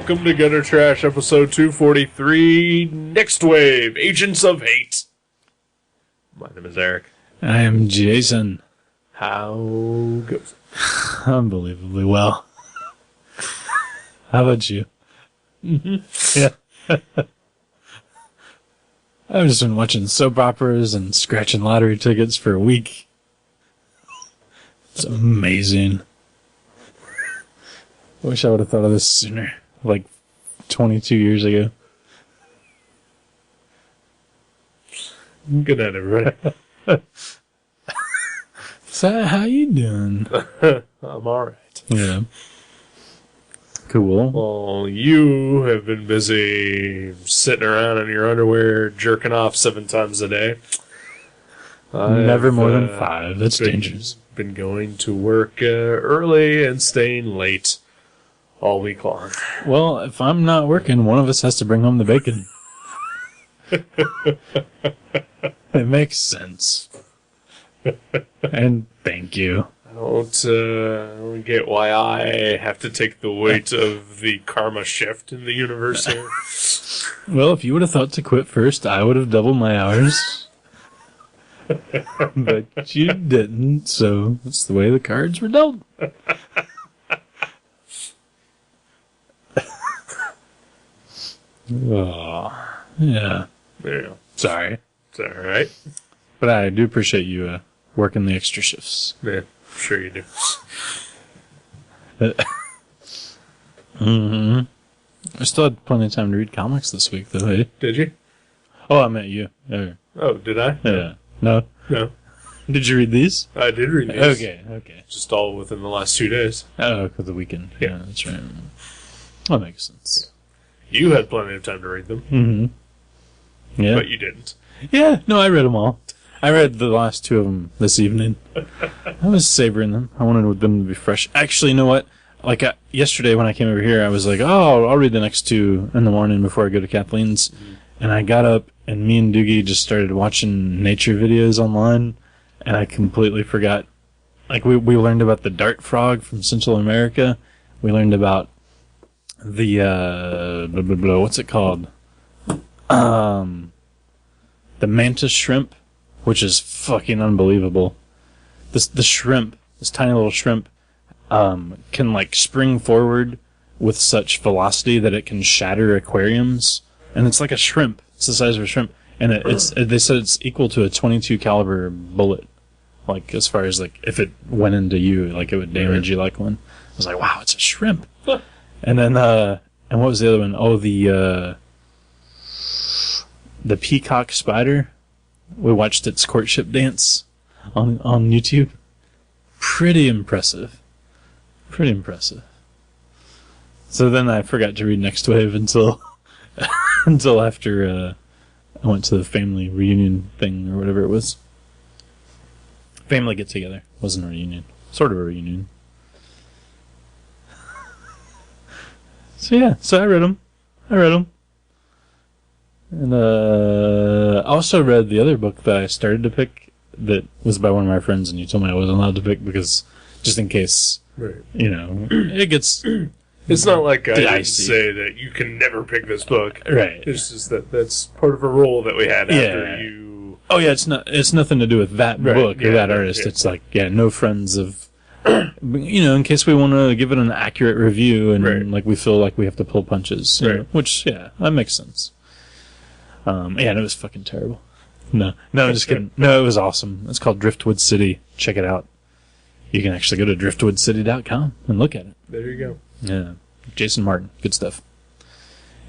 Welcome to Gutter Trash, episode 243, Nextwave, Agents of Hate. My name is Eric. I am Jason. How goes it? Unbelievably well. How about you? Mm-hmm. Yeah. I've just been watching soap operas and scratching lottery tickets for a week. It's amazing. I wish I would have thought of this sooner. Like 22 years ago. Good night, everybody. So, how you doing? I'm alright. Yeah. Cool. Well, you have been busy sitting around in your underwear, jerking off 7 times a day. Never more than 5. That's dangerous. Been going to work early and staying late all week long. Well, if I'm not working, one of us has to bring home the bacon. It makes sense. And thank you. I don't get why I have to take the weight of the karma shift in the universe here. Well, if you would have thought to quit first, I would have doubled my hours. But you didn't, so that's the way the cards were dealt. Oh, yeah. Yeah. Sorry. It's alright. But I do appreciate you working the extra shifts. Yeah, sure you do. Mm-hmm. I still had plenty of time to read comics this week, though, hey? Did you? Oh, I meant you. Oh, did I? Yeah. No? No. Did you read these? I did read these. Okay. Just all within the last 2 days. Oh, for the weekend. Yeah, that's right. That makes sense. You had plenty of time to read them. Mm-hmm. Yeah. But you didn't. Yeah, no, I read them all. I read the last 2 of them this evening. I was savoring them. I wanted them to be fresh. Actually, you know what? Like, yesterday when I came over here, I was like, oh, I'll read the next 2 in the morning before I go to Kathleen's. Mm-hmm. And I got up, and me and Doogie just started watching nature videos online, and I completely forgot. Like, we learned about the dart frog from Central America. We learned about the, what's it called? The mantis shrimp, which is fucking unbelievable. The shrimp, this tiny little shrimp, can like spring forward with such velocity that it can shatter aquariums. And it's like a shrimp. It's the size of a shrimp. And they said it's equal to a .22 caliber bullet. Like, as far as like, if it went into you, like it would damage you like one. I was like, wow, it's a shrimp. And then, and what was the other one? Oh, the peacock spider. We watched its courtship dance on YouTube. Pretty impressive. So then I forgot to read Nextwave until after I went to the family reunion thing or whatever it was. Family get together. Wasn't a reunion. Sort of a reunion. So yeah, I read them. And I also read the other book that I started to pick that was by one of my friends, and you told me I wasn't allowed to pick because just in case, right. You know, it gets. It's not like I didn't dicey. say that you can never pick this book. Right. It's just that's part of a rule that we had after you. Oh yeah, it's nothing to do with that book or that artist. Yeah. It's like no friends of. You know, in case we want to give it an accurate review and like we feel like we have to pull punches, you know, which that makes sense. And it was fucking terrible. No, I'm just kidding. No, it was awesome. It's called Driftwood City. Check it out. You can actually go to driftwoodcity.com and look at it. There you go. Yeah, Jason Martin, good stuff.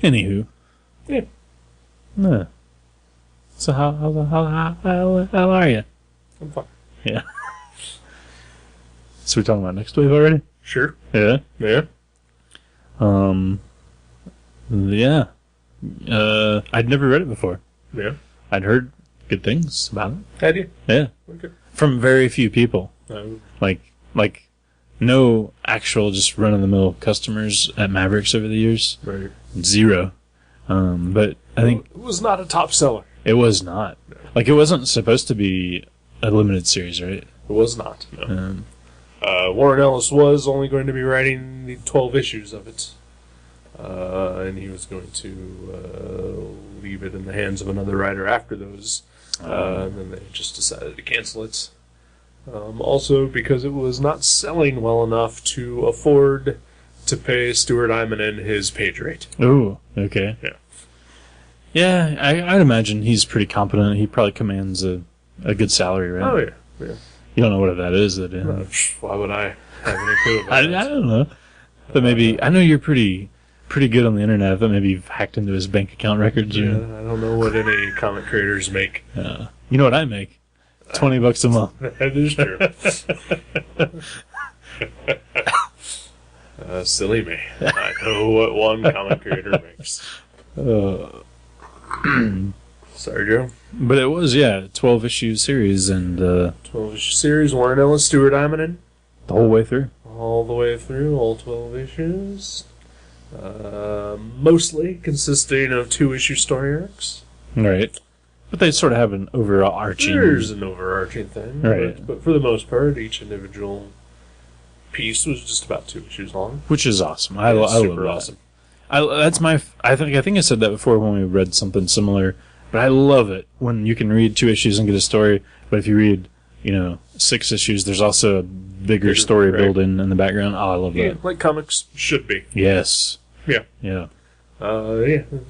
Anywho, yeah. So how are you? I'm fine. Yeah. So we're talking about Nextwave already? Sure. Yeah. Yeah. Yeah. I'd never read it before. Yeah. I'd heard good things about it. Had you? Yeah. Okay. From very few people. Um, Like, no actual just run-of-the-mill customers at Mavericks over the years. right. Zero. But I think It was not a top seller. it was not. Like, it wasn't supposed to be a limited series, right? It was not. No. Warren Ellis was only going to be writing the 12 issues of it. And he was going to leave it in the hands of another writer after those. And then they just decided to cancel it. Also, because it was not selling well enough to afford to pay Stuart Immonen his page rate. Ooh, okay. Yeah. Yeah, I'd imagine he's pretty competent. He probably commands a good salary, right? Oh, yeah. Yeah. You don't know what that is, that Why would I have any clue about I that? don't know. But maybe, I know you're pretty good on the internet, but maybe you've hacked into his bank account records. Yeah, Or, I don't know what any comic creators make. you know what I make? $20 a month. That is true. Silly me. I know what one comic creator makes. Sorry, Joe. But it was, 12-issue series, and 12-issue series, Warren Ellis, Stuart Immonen. the whole way through. All the way through, all 12 issues. Mostly consisting of 2-issue story arcs. Right. But they sort of have an overarching... There's an overarching thing. Right. But for the most part, each individual piece was just about 2 issues long. Which is awesome. I It's love super that. awesome. That's my... I think I said that before when we read something similar, but I love it when you can read 2 issues and get a story, but if you read, 6 issues, there's also a bigger story right. building in the background. Oh, I love Yeah, that. like comics should be. Yes. Yeah. Yeah.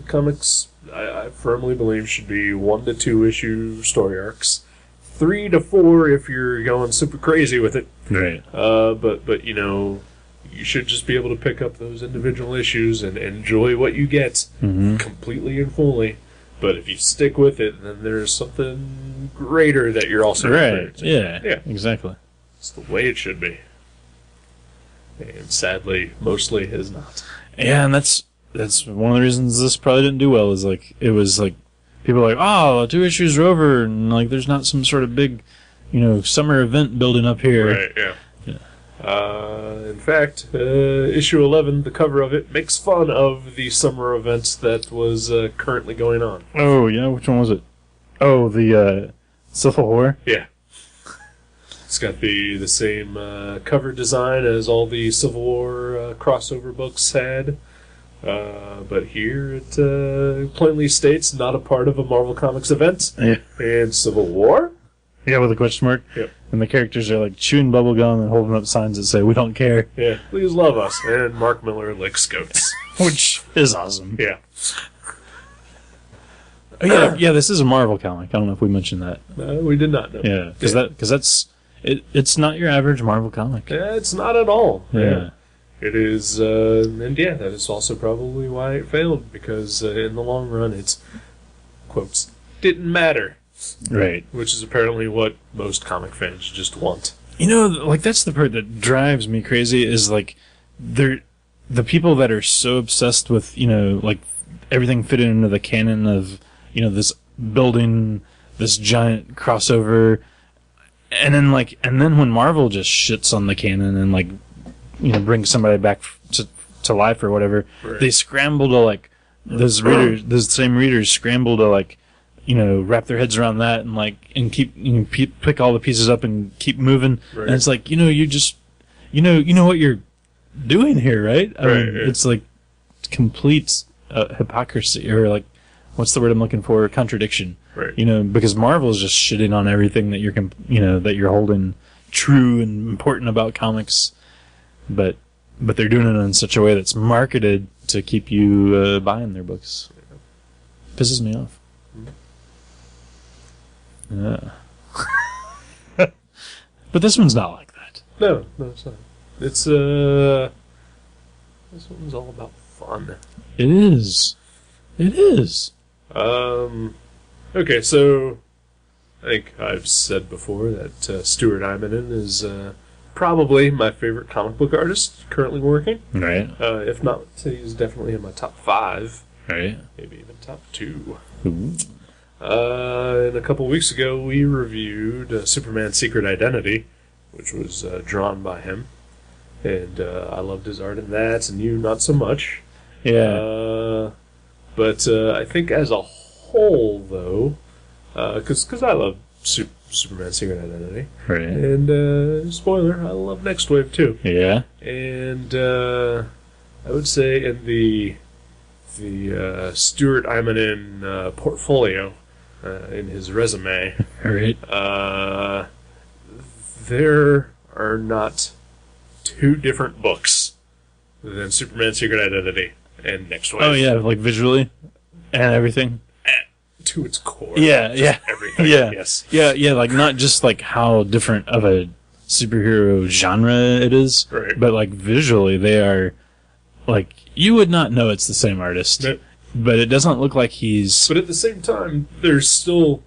Comics, I firmly believe, should be 1 to 2 issue story arcs. 3 to 4 if you're going super crazy with it. Right. But you should just be able to pick up those individual issues and enjoy what you get completely and fully. But if you stick with it, then there's something greater that you're also Right. experiencing. Yeah. Exactly. It's the way it should be. And sadly, mostly is not. Yeah, and that's one of the reasons this probably didn't do well, is like, it was like, people are like, oh, 2 issues are over, and like, there's not some sort of big, summer event building up here. Right, yeah. In fact, issue 11, the cover of it, makes fun of the summer events that was currently going on. Oh, yeah, which one was it? Oh, the Civil War? Yeah. It's got the same cover design as all the Civil War crossover books had. But here it plainly states not a part of a Marvel Comics event. Yeah. And Civil War? Yeah, with a question mark. Yep. And the characters are like chewing bubble gum and holding up signs that say, "We don't care." Yeah. Please love us. And Mark Miller licks goats. Which is awesome. Yeah. Oh, yeah, this is a Marvel comic. I don't know if we mentioned that. We did not know. Yeah, because that's it's not your average Marvel comic. Yeah, it's not at all. Yeah. It is, and yeah, that is also probably why it failed, because in the long run, it's, quotes, didn't matter. Right. Which is apparently what most comic fans just want. Like, that's the part that drives me crazy, is like, the people that are so obsessed with, like, everything fitting into the canon of, this building, this giant crossover, and then when Marvel just shits on the canon and, like, bring somebody back to life or whatever, right. They scramble to, like, those same readers scramble to, like, wrap their heads around that and keep, pick all the pieces up and keep moving. Right. And it's like, you just, you know what you're doing here, right? I mean, yeah. it's like complete hypocrisy, or like, what's the word I'm looking for? Contradiction. Right. Because Marvel is just shitting on everything that you're holding true and important about comics. But they're doing it in such a way that's marketed to keep you buying their books. Pisses me off. Yeah. But this one's not like that. No, it's not. It's, this one's all about fun. It is. Okay, so, I think I've said before that Stuart Immonen is probably my favorite comic book artist currently working. Right. If not, he's definitely in my top 5. Right. Maybe even top 2. Ooh. And a couple weeks ago, we reviewed Superman's Secret Identity, which was drawn by him. And I loved his art in that, and you not so much. Yeah. But I think as a whole, though, because I love Superman's Secret Identity. Right. And, spoiler, I love Nextwave, too. Yeah. And I would say in the Stuart Immonen portfolio, in his resume, Right. there are not 2 different books than Superman's Secret Identity and Nextwave. Oh yeah, like visually and everything. To its core. Yeah, yeah, everything. yeah, Yes. yeah. Like not just like how different of a superhero genre it is, Right. but like visually they are like you would not know it's the same artist, No. but it doesn't look like he's. But at the same time, there's still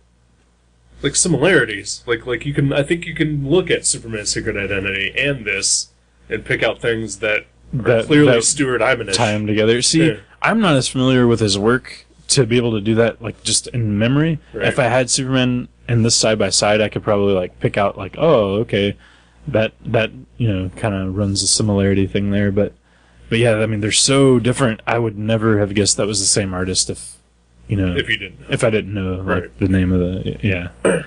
like similarities. Like you can, I think you can look at Superman's Secret Identity and this and pick out things that are clearly Stuart Immonen. Tie them together. See, Yeah. I'm not as familiar with his work to be able to do that, like just in memory. Right. If I had Superman and this side by side, I could probably like pick out like, oh, okay, that kind of runs a similarity thing there. But yeah, I mean, they're so different. I would never have guessed that was the same artist if you didn't know. If I didn't know like the name of the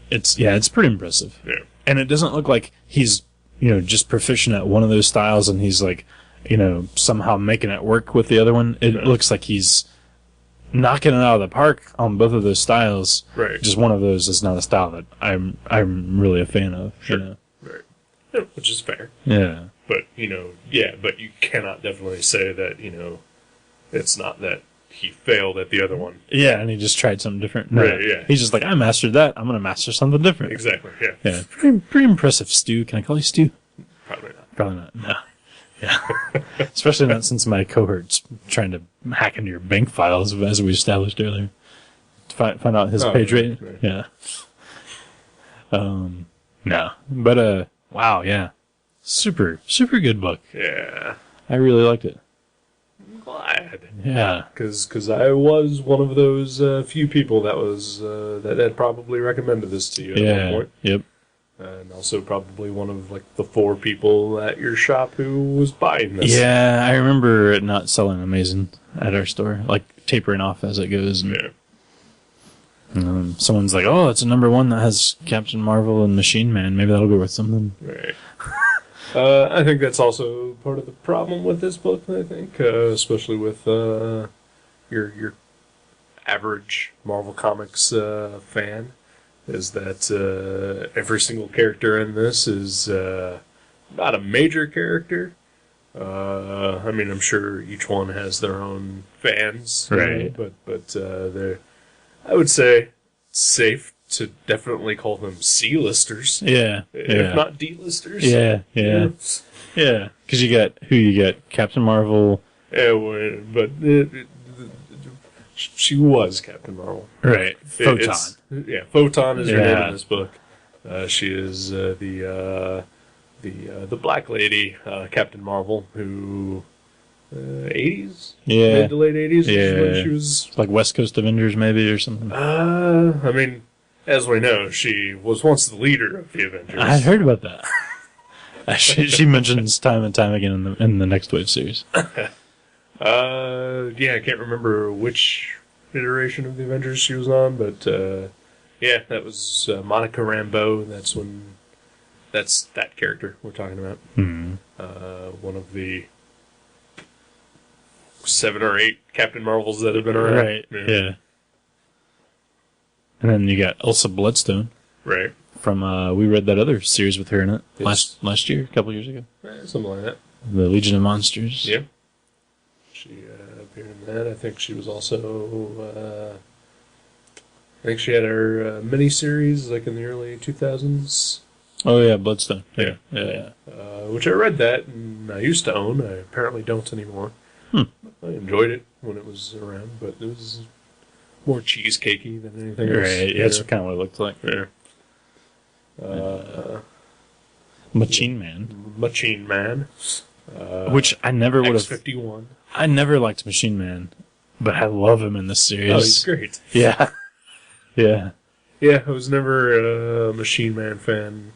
it's pretty impressive. Yeah. And it doesn't look like he's just proficient at one of those styles and he's like somehow making it work with the other one. It looks like he's knocking it out of the park on both of those styles. Right. Just one of those is not a style that I'm really a fan of. Sure. Right. Yeah, which is fair. Yeah. But but you cannot definitely say that it's not that he failed at the other one. Yeah, and he just tried something different. No, Right. Yeah. He's just like, I mastered that. I'm gonna master something different. Exactly. Yeah. Yeah. Pretty impressive, Stu. Can I call you Stu? Probably not. Probably not. No. Yeah. Especially not since my cohort's trying to hack into your bank files, as we established earlier. To find out his page rate. Right. Yeah. No. But, wow, yeah. Super good book. Yeah. I really liked it. I'm glad. Yeah. Because I was one of those few people that had probably recommended this to you at one point. Yep. And also probably one of like the 4 people at your shop who was buying this. Yeah, I remember it not selling amazing at our store, like tapering off as it goes. And, someone's like, "Oh, it's a #1 that has Captain Marvel and Machine Man. Maybe that'll go worth something." Right. I think that's also part of the problem with this book. I think, especially with your average Marvel Comics fan. Is that every single character in this is not a major character. I mean, I'm sure each one has their own fans, right? But they're, I would say, it's safe to definitely call them C-listers. Yeah, if not D-listers. Yeah. Because you got Captain Marvel. Yeah, but she was Captain Marvel. Right. Photon. Photon is her name in this book. She is the Black Lady, Captain Marvel, who 80s, mid to late 80s. When she was like West Coast Avengers, maybe or something. I mean, as we know, she was once the leader of the Avengers. I heard about that. she mentions time and time again in the Nextwave series. I can't remember which iteration of the Avengers she was on, but that was Monica Rambeau. That's that character we're talking about. Mm-hmm. One of the 7 or 8 Captain Marvels that have been around. Right. Yeah. And then you got Elsa Bloodstone. Right. From we read that other series with her in it Yes. last year, a couple years ago. Something like that. The Legion of Monsters. Yeah. She appeared in that. I think she was also. I think she had her mini-series like in the early 2000s. Oh yeah, Bloodstone. Yeah. Which I read that and I used to own. I apparently don't anymore. I enjoyed it when it was around, but it was more cheesecakey than anything else. Right. Yeah, that's kind of what it looked like. Yeah. Machine Man. Machine Man. Which I never would have... X-51. I never liked Machine Man, but I love him in this series. Oh, he's great. Yeah. Yeah. Yeah, I was never a Machine Man fan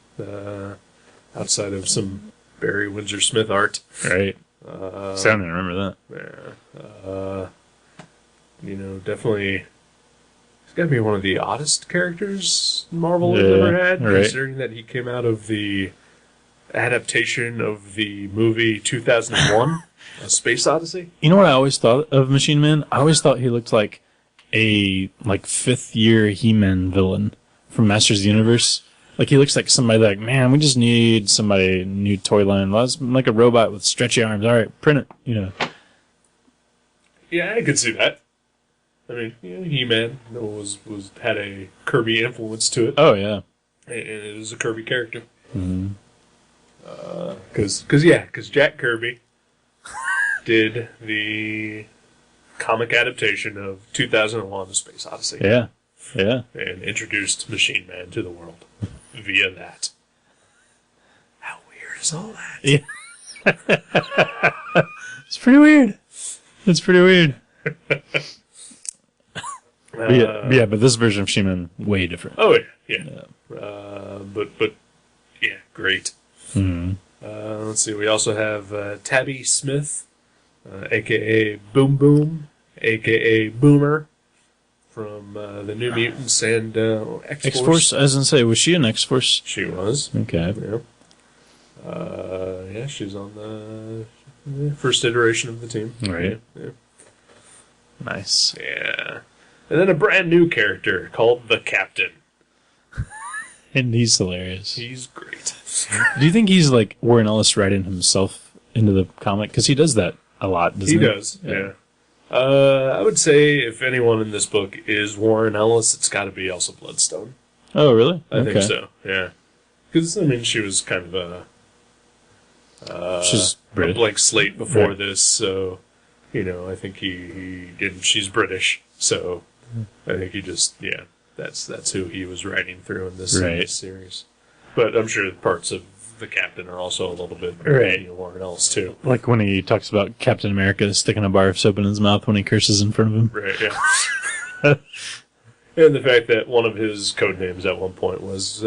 outside of some Barry Windsor Smith art. Right. So I don't even remember that. Yeah. Definitely... He's got to be one of the oddest characters Marvel has ever had, right. considering that he came out of the adaptation of the movie 2001, A Space Odyssey. You know what I always thought of Machine Man? I always thought he looked like a fifth-year He-Man villain from Masters of the Universe. Like, he looks like somebody like, man, we just need somebody, new toy line. Let's like a robot with stretchy arms. All right, print it, Yeah, I could see that. I mean, He-Man had a Kirby influence to it. Oh, yeah. And it was a Kirby character. Mm-hmm. Because Jack Kirby did the comic adaptation of 2001: A Space Odyssey. Yeah. Yeah. And introduced Machine Man to the world via that. How weird is all that? Yeah. It's pretty weird. But this version of Machine Man, way different. Oh, yeah. But yeah, great. Mm-hmm. Let's see, we also have Tabby Smith, a.k.a. Boom Boom, a.k.a. Boomer, from the New Mutants and X-Force. X-Force, I was going to say, was she in X-Force? She was. Okay. Yeah, she's on the first iteration of the team. Right. Yeah. Nice. Yeah. And then a brand new character called the Captain. And he's hilarious. He's great. Do you think he's like Warren Ellis writing himself into the comic? Because he does that a lot, doesn't he? He does, yeah. I would say if anyone in this book is Warren Ellis, it's got to be Elsa Bloodstone. Oh, really? I think so, yeah. Because, I mean, she was kind of she's a British. blank slate before this, so, I think he didn't. She's British, so I think he just, that's who he was writing through in this series. But I'm sure parts of the Captain are also a little bit Warren Ellis, too. Like when he talks about Captain America sticking a bar of soap in his mouth when he curses in front of him. Right, yeah. And the fact that one of his code names at one point was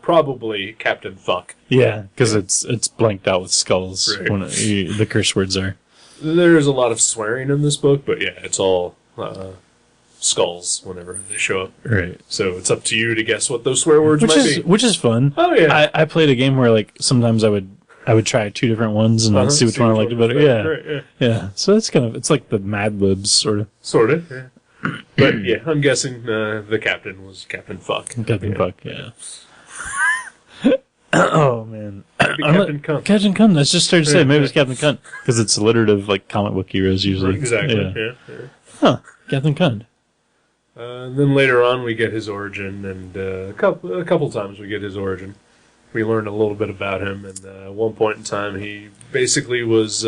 probably Captain Fuck. Yeah, because it's blanked out with skulls right. when the curse words are. There's a lot of swearing in this book, but yeah, it's all skulls whenever they show up. Right. So it's up to you to guess what those swear words might be. Which is fun. Oh, yeah. I played a game where like sometimes I would try two different ones and I'd see which one I liked better. Yeah. Right, yeah. So it's like the Mad Libs sort of. Sort of, yeah. But yeah, I'm guessing the Captain was Captain Fuck. Captain Fuck, yeah. Oh, man. Maybe Captain Cunt. Captain Cunt, that's just started to say. Maybe it's Captain Cunt. Because it's alliterative like comic book heroes usually. Exactly, yeah. Huh, Captain Cunt. And then later on we get his origin, and a couple times we get his origin. We learn a little bit about him, and at one point in time he basically was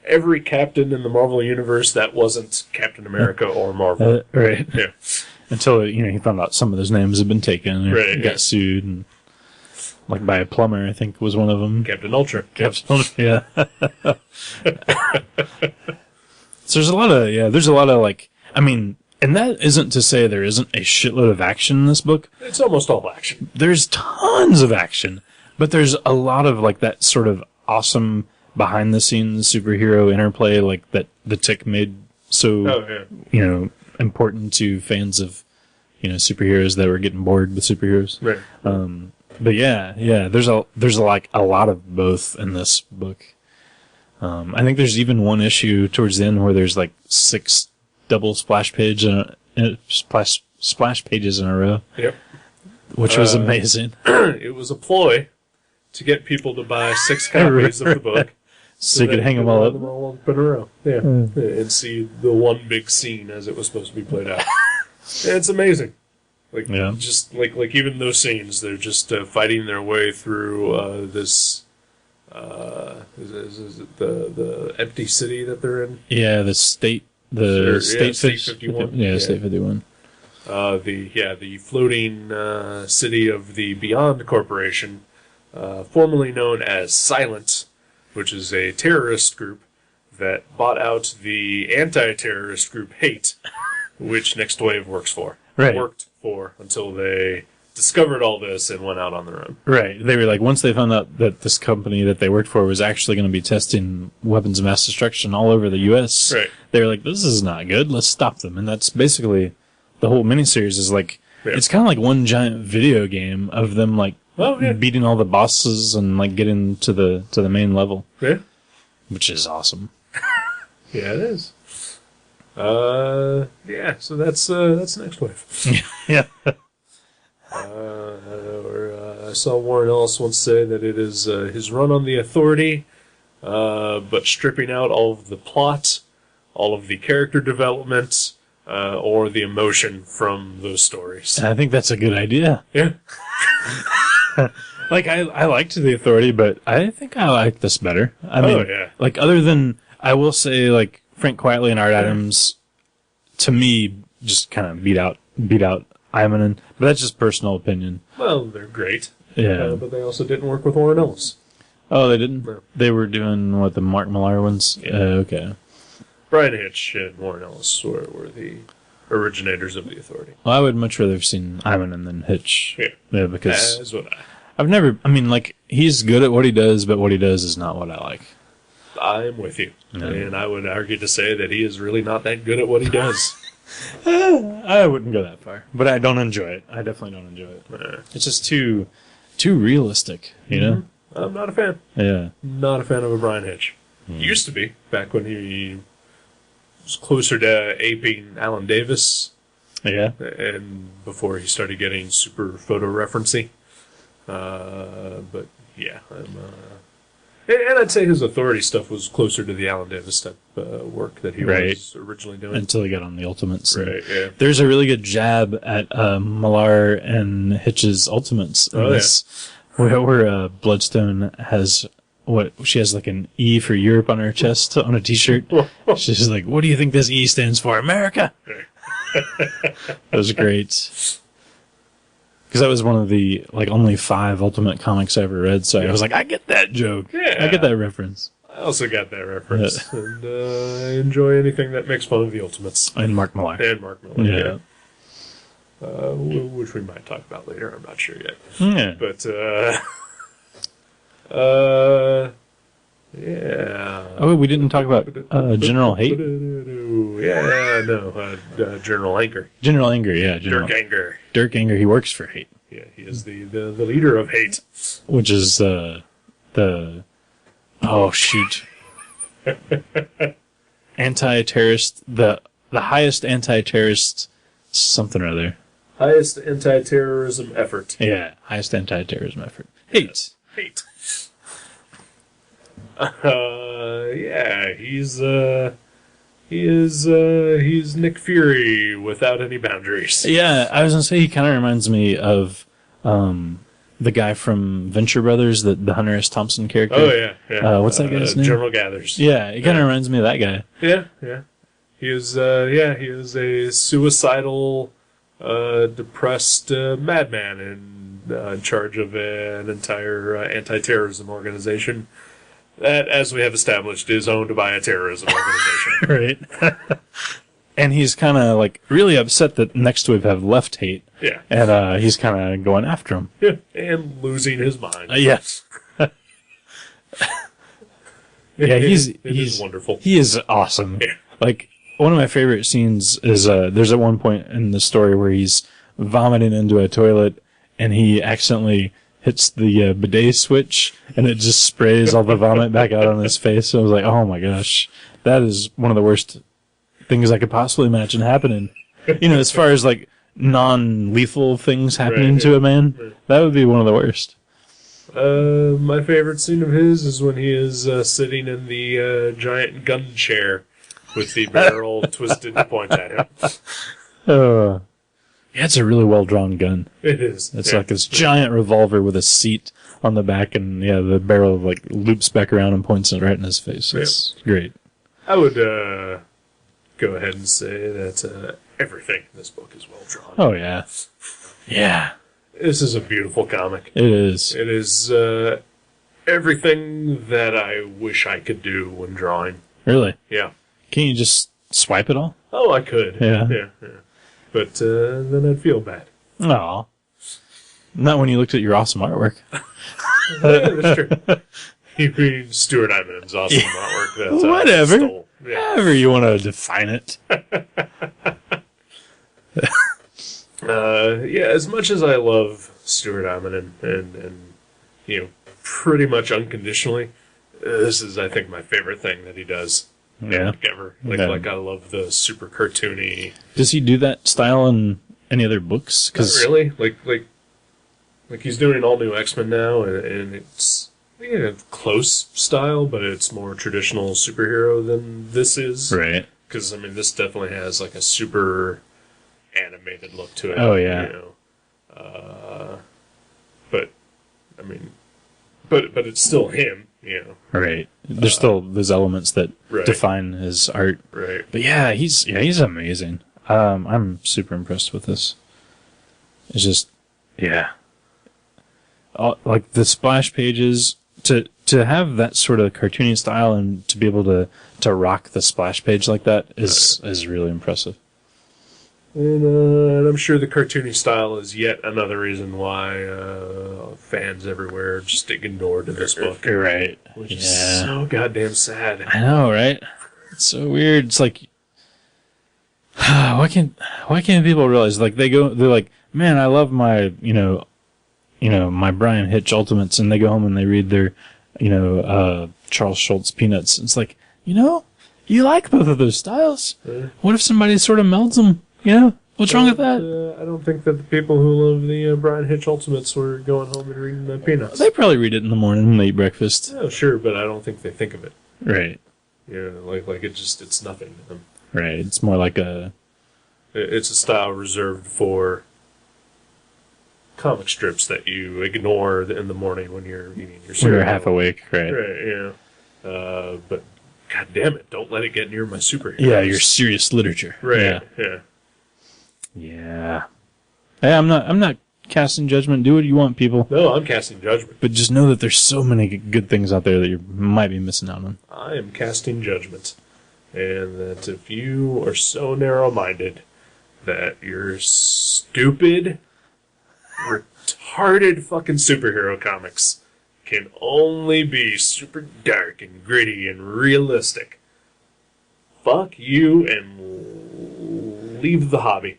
every captain in the Marvel Universe that wasn't Captain America or Marvel. Right. Yeah. Until he found out some of those names had been taken or got sued, and like by a plumber, I think was one of them. Captain Ultra. Captain Ultra, yeah. So there's a lot of like, I mean, and that isn't to say there isn't a shitload of action in this book. It's almost all action. There's tons of action, but there's a lot of like that sort of awesome behind the scenes superhero interplay, like that the Tick made so important to fans of superheroes that were getting bored with superheroes. Right. But there's a lot of both in this book. I think there's even one issue towards the end where there's like 6 double splash pages in a row. Yep. Which was amazing. It was a ploy to get people to buy 6 copies of the book. So you could hang them all up. In a row. Yeah. And see the one big scene as it was supposed to be played out. And it's amazing. Just like even those scenes, they're just fighting their way through this. Is it the empty city that they're in? Yeah, state 51. Yeah, State 51. The floating city of the Beyond Corporation, formerly known as Silent, which is a terrorist group that bought out the anti-terrorist group Hate, which Nextwave works for. Right. Worked for until they discovered all this and went out on their own. Right. They were like, once they found out that this company that they worked for was actually going to be testing weapons of mass destruction all over the U.S., Right. they were like, this is not good. Let's stop them. And that's basically the whole miniseries is like, it's kind of like one giant video game of them like beating all the bosses and like getting to the main level. Yeah. Which is awesome. Yeah, it is. Yeah, so that's Nextwave. Yeah. I saw Warren Ellis once say that it is his run on the Authority, but stripping out all of the plot, all of the character development, or the emotion from those stories. And I think that's a good idea. Yeah. Like, I liked The Authority, but I think I like this better. I mean, yeah. like, other than, I will say, like, Frank Quietly and Art Adams, to me, just kind of beat out Imanen, but that's just personal opinion. Well, they're great. Yeah. But they also didn't work with Warren Ellis. Oh, they didn't? No. They were doing, what, the Mark Millar ones? Yeah. Okay. Brian Hitch and Warren Ellis were the originators of the Authority. Well, I would much rather have seen Imanen than Hitch. Yeah. Because As would I. I've never, I mean, like, he's good at what he does, but what he does is not what I like. I'm with you. No. And I would argue to say that he is really not that good at what he does. I wouldn't go that far, but I don't enjoy it. I definitely don't enjoy it. It's just too realistic, you know? I'm not a fan. Yeah. Not a fan of a Brian Hitch. Used to be, back when he was closer to aping Alan Davis, Yeah. and before he started getting super photo-referency. But, yeah, and I'd say his Authority stuff was closer to the Alan Davis type work that he was originally doing. Until he got on the Ultimates. Right, yeah. There's a really good jab at Millar and Hitch's Ultimates in this, where Bloodstone has she has like an E for Europe on her chest on a t-shirt. She's like, what do you think this E stands for? America! That was great. Because that was one of the, like, only 5 Ultimate comics I ever read, so I was like, I get that joke. Yeah. I get that reference. I also got that reference. And I enjoy anything that makes fun of the Ultimates. And Mark Millar. And Mark Millar, Yeah. Which we might talk about later. I'm not sure yet. Yeah. But, yeah. Oh, we didn't talk about General Hate? Yeah, no. General Anger. General Anger, yeah. Dirk Anger. Dirk Anger, he works for Hate. Yeah, he is the leader of Hate. Which is oh, shoot. Anti-terrorist, the highest anti-terrorist something or other. Highest anti-terrorism effort. Yeah, highest anti-terrorism effort. Hate. Hate. Yeah, he's Nick Fury without any boundaries. Yeah, I was gonna say he kind of reminds me of the guy from Venture Brothers, the Hunter S. Thompson character. Oh yeah. What's that guy's name? General Gathers. Yeah, he kind of reminds me of that guy. Yeah. He is a suicidal, depressed madman in charge of an entire anti-terrorism organization that, as we have established, is owned by a terrorism organization. Right. And he's kind of like really upset that Nextwave have left Hate. Yeah. And he's kind of going after him. Yeah, and losing his mind. Yes. Yeah, he's wonderful. He is awesome. Yeah. Like, one of my favorite scenes is there's at one point in the story where he's vomiting into a toilet and he accidentally hits the bidet switch and it just sprays all the vomit back out on his face. So I was like, oh my gosh, that is one of the worst things I could possibly imagine happening. You know, as far as like non-lethal things happening to a man, that would be one of the worst. My favorite scene of his is when he is sitting in the giant gun chair with the barrel twisted to point at him. Yeah, it's a really well-drawn gun. It is. It's like this giant revolver with a seat on the back, and yeah, the barrel like loops back around and points it right in his face. It's great. I would go ahead and say that everything in this book is well drawn. Oh yeah, yeah. This is a beautiful comic. It is. It is everything that I wish I could do when drawing. Really? Yeah. Can you just swipe it all? Oh, I could. Yeah. But then I'd feel bad. No. Not when you looked at your awesome artwork. Yeah, that's true. You mean Stuart Iman's awesome artwork that Whatever. stole. Yeah. However you want to define it. Yeah, as much as I love Stuart Iman and pretty much unconditionally, this is, I think, my favorite thing that he does. Yeah. Ever. Like I love the super cartoony. Does he do that style in any other books? Not really. Like he's doing all new X-Men now, and it's close style, but it's more traditional superhero than this is. Right. Because, I mean, this definitely has like a super animated look to it. Oh, yeah. But, I mean, but it's still him, Right. There's still those elements that Right. define his art. Right. But yeah, he's amazing. I'm super impressed with this. It's just, yeah. Like the splash pages, to have that sort of cartoony style and to be able to rock the splash page like that is really impressive. And I'm sure the cartoony style is yet another reason why fans everywhere just ignored this book. Right. Which is so goddamn sad. I know, right? It's so weird. It's like, why can't people realize? Like they're like, man, I love my my Brian Hitch Ultimates, and they go home and they read their Charles Schultz Peanuts. It's like, you like both of those styles. What if somebody sort of melds them? What's wrong with that? I don't think that the people who love the Brian Hitch Ultimates were going home and reading the Peanuts. They probably read it in the morning when they eat breakfast. Oh, sure, but I don't think they think of it. Right. Like it's nothing to them. Right. It's more like It's a style reserved for comic strips that you ignore in the morning when you're eating your cereal. when you're half awake, right? Right, yeah. But god damn it, don't let it get near my superheroes. Yeah, your serious literature. Right, yeah. Yeah. Hey, I'm not casting judgment. Do what you want, people. No, I'm casting judgment. But just know that there's so many good things out there that you might be missing out on. I am casting judgment. And that if you are so narrow-minded that your stupid, retarded fucking superhero comics can only be super dark and gritty and realistic, fuck you and leave the hobby.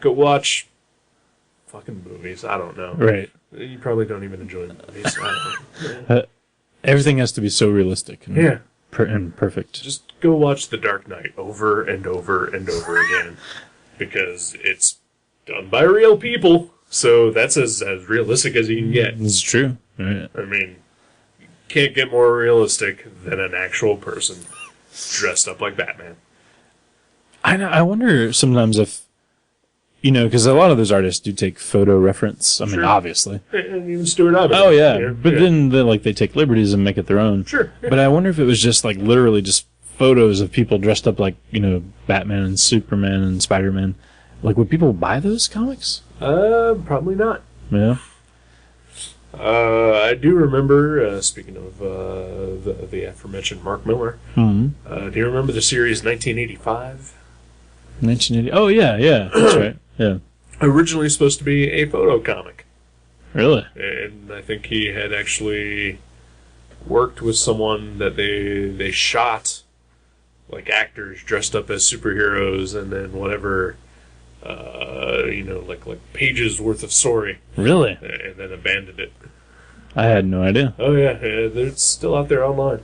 Go watch fucking movies. I don't know. Right. You probably don't even enjoy the movies. I don't know. Everything has to be so realistic and, Yeah. and perfect. Just go watch The Dark Knight over and over and over again. Because it's done by real people. So that's as realistic as you can get. It's true. Right. I mean, you can't get more realistic than an actual person dressed up like Batman. I wonder sometimes if, because a lot of those artists do take photo reference. I mean, Sure. obviously. And even Stuart Iman. Oh, yeah. But then they take liberties and make it their own. Sure. Yeah. But I wonder if it was just like literally just photos of people dressed up like, Batman and Superman and Spider-Man. Like, would people buy those comics? Probably not. Yeah. I do remember, speaking of the aforementioned Mark Miller, Mm-hmm. do you remember the series 1985? 1980. Oh, yeah. That's right. Yeah. Originally supposed to be a photo comic. Really? And I think he had actually worked with someone that they shot, like actors dressed up as superheroes, and then whatever, like pages worth of story. Really? And then abandoned it. I had no idea. Oh yeah, it's still out there online.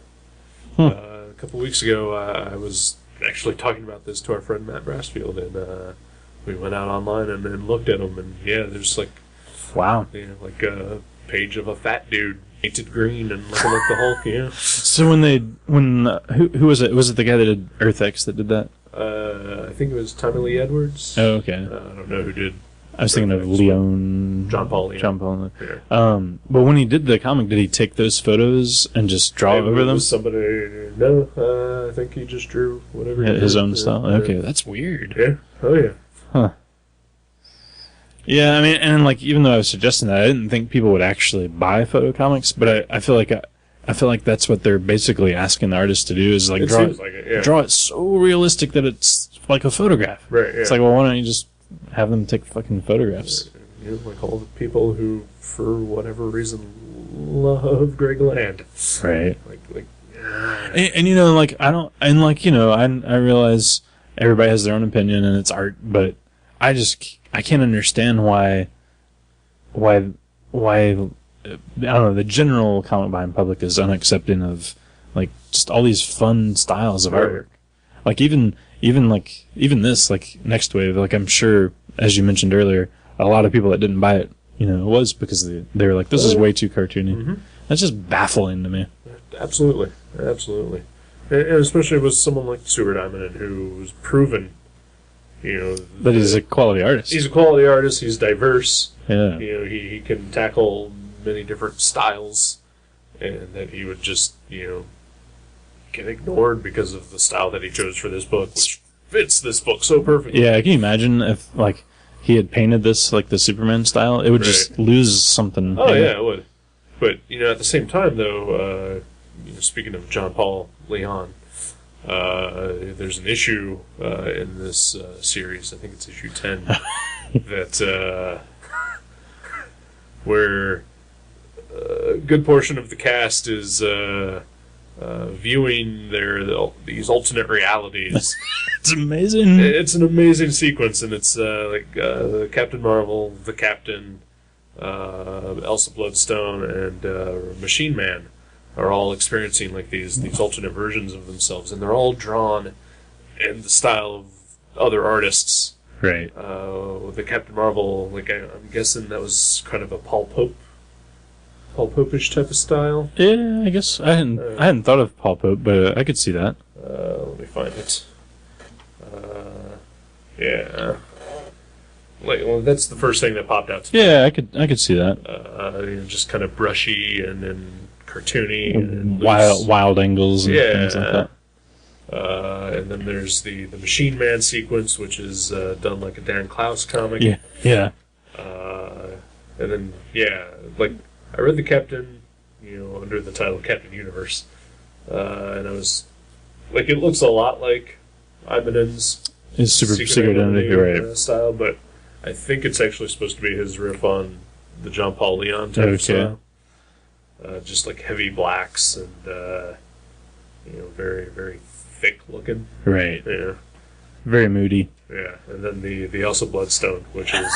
Huh. A couple weeks ago, I was actually talking about this to our friend Matt Brassfield, and we went out online and looked at them, and yeah, there's like Wow. like a page of a fat dude painted green and looking like the Hulk. Yeah. So who was it? Was it the guy that did Earth X that did that? I think it was Tommy Lee Edwards. Oh, okay. I don't know who did. I was thinking of Leon. John Paul Leon. John Paul Leon. Yeah. But when he did the comic, did he take those photos and just draw Maybe over it them? was somebody. No, I think he just drew whatever. Yeah, he his drew. own style. Yeah. Okay, that's weird. Yeah. Oh yeah. Huh. Yeah, I mean, and like even though I was suggesting that, I didn't think people would actually buy photo comics, but I feel like I feel like that's what they're basically asking the artist to do is like draw it so realistic that it's like a photograph. Right. Yeah. It's like, well, why don't you just have them take fucking photographs? You know, like all the people who, for whatever reason, love Greg Land. Right. Like. And you know, like I don't, and like you know, I realize everybody has their own opinion and it's art, but I can't understand why I don't know, the general comic buying public is unaccepting of like just all these fun styles of artwork. Like even this, like Nextwave, like I'm sure, as you mentioned earlier, a lot of people that didn't buy it, you know, it was because they were like, this is way too cartoony. Mm-hmm. That's just baffling to me. Absolutely. And especially with someone like Stuart Immonen, who's proven, you know, that he's a quality artist. He's a quality artist. He's diverse. Yeah. You know, he can tackle many different styles, and that he would just, you know, get ignored because of the style that he chose for this book, which fits this book so perfectly. Yeah, can you imagine if like he had painted this like the Superman style? It would just lose something. Oh yeah, it would. But you know, at the same time, though, you know, speaking of John Paul Leon, there's an issue in this series. I think it's issue 10 that where a good portion of the cast is viewing these alternate realities. It's amazing. It's an amazing sequence, and it's like Captain Marvel, the Captain, Elsa Bloodstone, and Machine Man are all experiencing like these alternate versions of themselves, and they're all drawn in the style of other artists. Right. The Captain Marvel, like I'm guessing that was kind of a Paul Pope-ish type of style. Yeah, I guess I hadn't thought of Paul Pope, but I could see that. Let me find it. Yeah. Like, well, that's the first thing that popped out to me. Yeah, I could see that. You know, just kind of brushy and cartoony and wild angles and things like that. And then there's the Machine Man sequence, which is done like a Dan Clowes comic. Yeah. And then like I read the Captain, you know, under the title Captain Universe, and I was like, it looks a lot like Imonen's his secret identity, right? Style, but I think it's actually supposed to be his riff on the John Paul Leon type of style. Just like heavy blacks and you know, very very thick looking. Right. Yeah. Very moody. Yeah, and then the Elsa Bloodstone, which is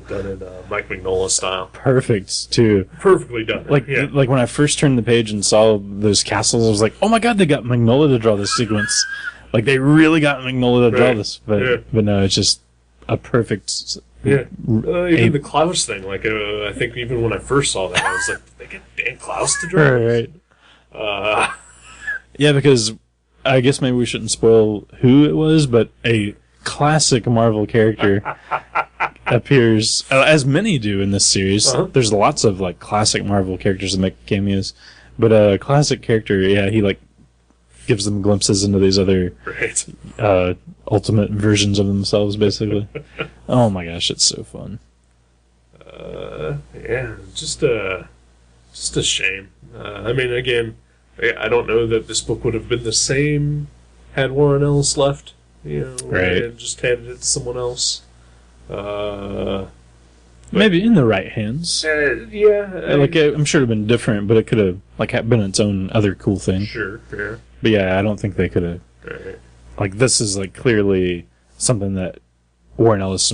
done in Mike Mignola style. Perfect too. Perfectly done. Like when I first turned the page and saw those castles, I was like, oh my god, they got Mignola to draw this sequence. Like they really got Mignola to draw this, but no, it's just a perfect. Yeah, even the Clowes thing. Like I think even when I first saw that, I was like, did they get Dan Clowes to draw? Right. Yeah, because I guess maybe we shouldn't spoil who it was, but a classic Marvel character appears, as many do in this series. Uh-huh. There's lots of like classic Marvel characters that make cameos, but a classic character, he like gives them glimpses into these other ultimate versions of themselves, basically. Oh my gosh, it's so fun. Just a shame. I mean, again, I don't know that this book would have been the same had Warren Ellis left, you know, and just handed it to someone else. Maybe in the right hands. Like I'm sure it would have been different, but it could have like been its own other cool thing. Sure, yeah. But yeah, I don't think they could have. Right. Like this is like clearly something that Warren Ellis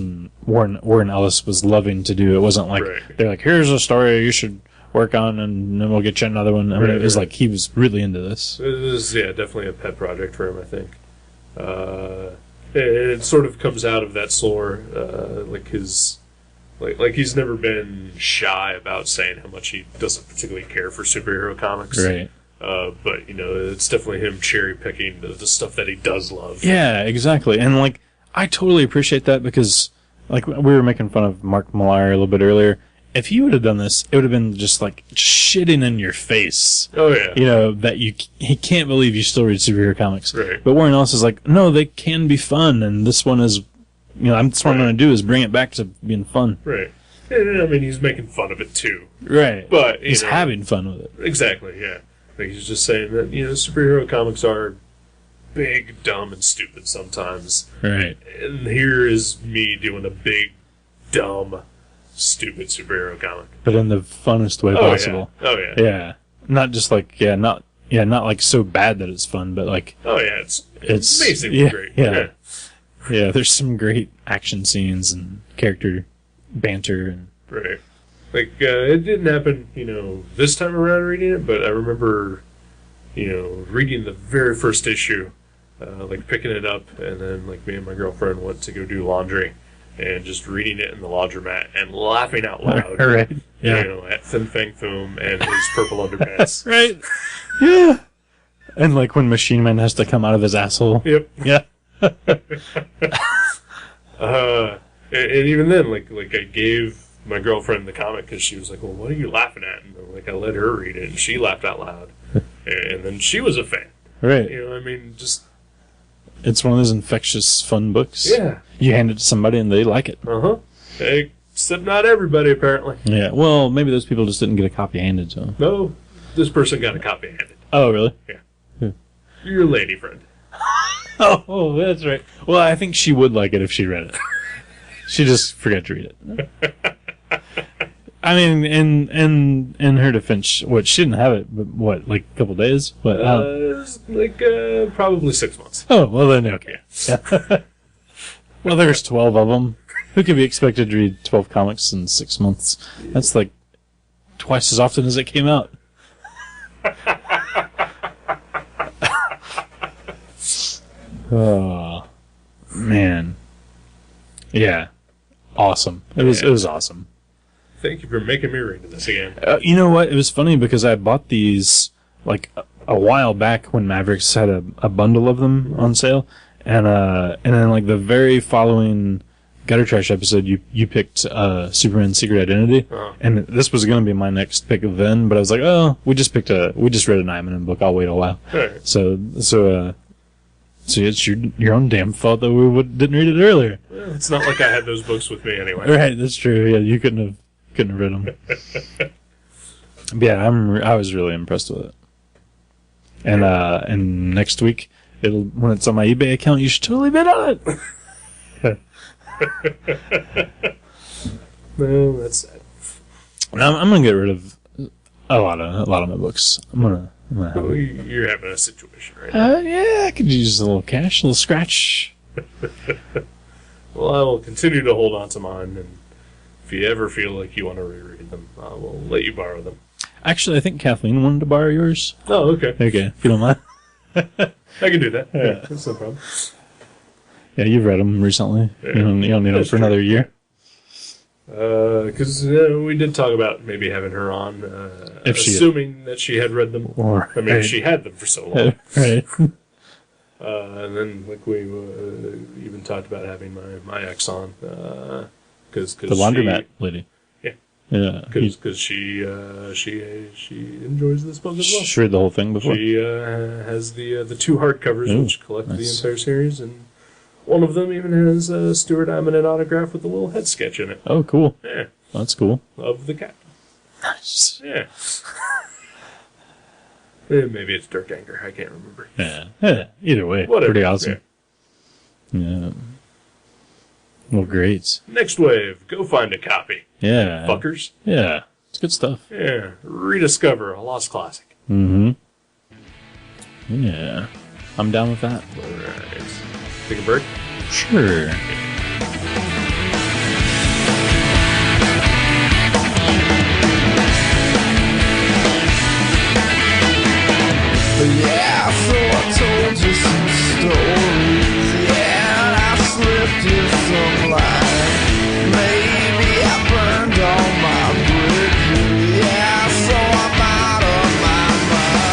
was loving to do. It wasn't like they're like, here's a story you should work on, and then we'll get you another one. I mean, it was like he was really into this. It is, definitely a pet project for him, I think. It sort of comes out of that soar, like his, like he's never been shy about saying how much he doesn't particularly care for superhero comics. Right. But, you know, it's definitely him cherry-picking the stuff that he does love. Yeah, exactly. And, like, I totally appreciate that because, like, we were making fun of Mark Millar a little bit earlier. If he would have done this, it would have been just, like, shitting in your face. Oh, yeah. You know, that he can't believe you still read superhero comics. Right. But Warren Ellis is like, no, they can be fun, and this one is that's what I'm going to do is bring it back to being fun. Right. And, I mean, he's making fun of it, too. Right. But, he's having fun with it. Exactly, yeah. Like, he's just saying that, superhero comics are big, dumb, and stupid sometimes. Right. And here is me doing a big, dumb, stupid superhero comic. But in the funnest way possible. Yeah. Oh, yeah. Yeah. Not just like, not like so bad that it's fun, but like... Oh, yeah, it's amazingly great. Yeah. Yeah, there's some great action scenes and character banter. And right. Like, it didn't happen, this time around reading it, but I remember, reading the very first issue, like picking it up, and then, like, me and my girlfriend went to go do laundry, and just reading it in the laundromat and laughing out loud. Right. Yeah. At Fin Fang Foom and his purple underpants. Right. Yeah. And, like, when Machine Man has to come out of his asshole. Yep. Yeah. And even then, like I gave my girlfriend the comic because she was like, "Well, what are you laughing at?" And I let her read it, and she laughed out loud, and then she was a fan. Right. Just it's one of those infectious, fun books. Yeah. You hand it to somebody and they like it. Except not everybody, apparently. Yeah. Well, maybe those people just didn't get a copy handed to them. No, this person got a copy handed. Oh, really? Yeah. Your lady friend. Oh, that's right. Well, I think she would like it if she read it. She just forgot to read it. I mean, in her defense, she didn't have it, but like a couple days? What? It was like probably 6 months. Oh, well then, okay. Yeah. Well, there's 12 of them. Who can be expected to read 12 comics in 6 months? That's like twice as often as it came out. Oh, man. Yeah. Awesome. It was awesome. Thank you for making me read this again. You know what? It was funny because I bought these like a while back when Mavericks had a bundle of them on sale, and then like the very following Gutter Trash episode, you picked Superman's Secret Identity, and this was going to be my next pick then, but I was like, oh, we just read an Imanen book. I'll wait a while. Right. So it's your own damn fault that we didn't read it earlier. Well, it's not like I had those books with me anyway. Right, that's true. Yeah, you couldn't have read them. But yeah, I was really impressed with it. And next week, when it's on my eBay account, you should totally bid on it. Well, that's sad. I'm gonna get rid of a lot of my books. I'm gonna have it. You're having a situation right now. Yeah, I could use a little cash, a little scratch. Well, I will continue to hold on to mine, and if you ever feel like you want to reread them, I will let you borrow them. Actually, I think Kathleen wanted to borrow yours. Oh, okay. Okay, if you don't mind. I can do that. Yeah, that's no problem. Yeah, you've read them recently. Yeah. You don't need them for another year. Because we did talk about maybe having her on, assuming that she had read them. She had them for so long. Right. And then, like, we even talked about having my ex on. Cause the laundromat lady. Yeah. Yeah. Because she enjoys this book as well. She read the whole thing before. She has the 2 hardcovers, which collect the entire series, and one of them even has Stuart Immonen autograph with a little head sketch in it. Oh, cool. Yeah. That's cool. Of the captain. Nice. Yeah. Maybe it's Dirk Anger. I can't remember. Yeah. Either way, whatever. Pretty awesome. Yeah. Well, great. Nextwave. Go find a copy. Yeah. Fuckers. Yeah. It's good stuff. Yeah. Rediscover a lost classic. Mm-hmm. Yeah. I'm down with that. All right. Take a break? Sure. Yeah, so I told you some stories. Yeah, and I slipped you some lines. Maybe I burned all my bridges. Yeah, so I'm out of my mind.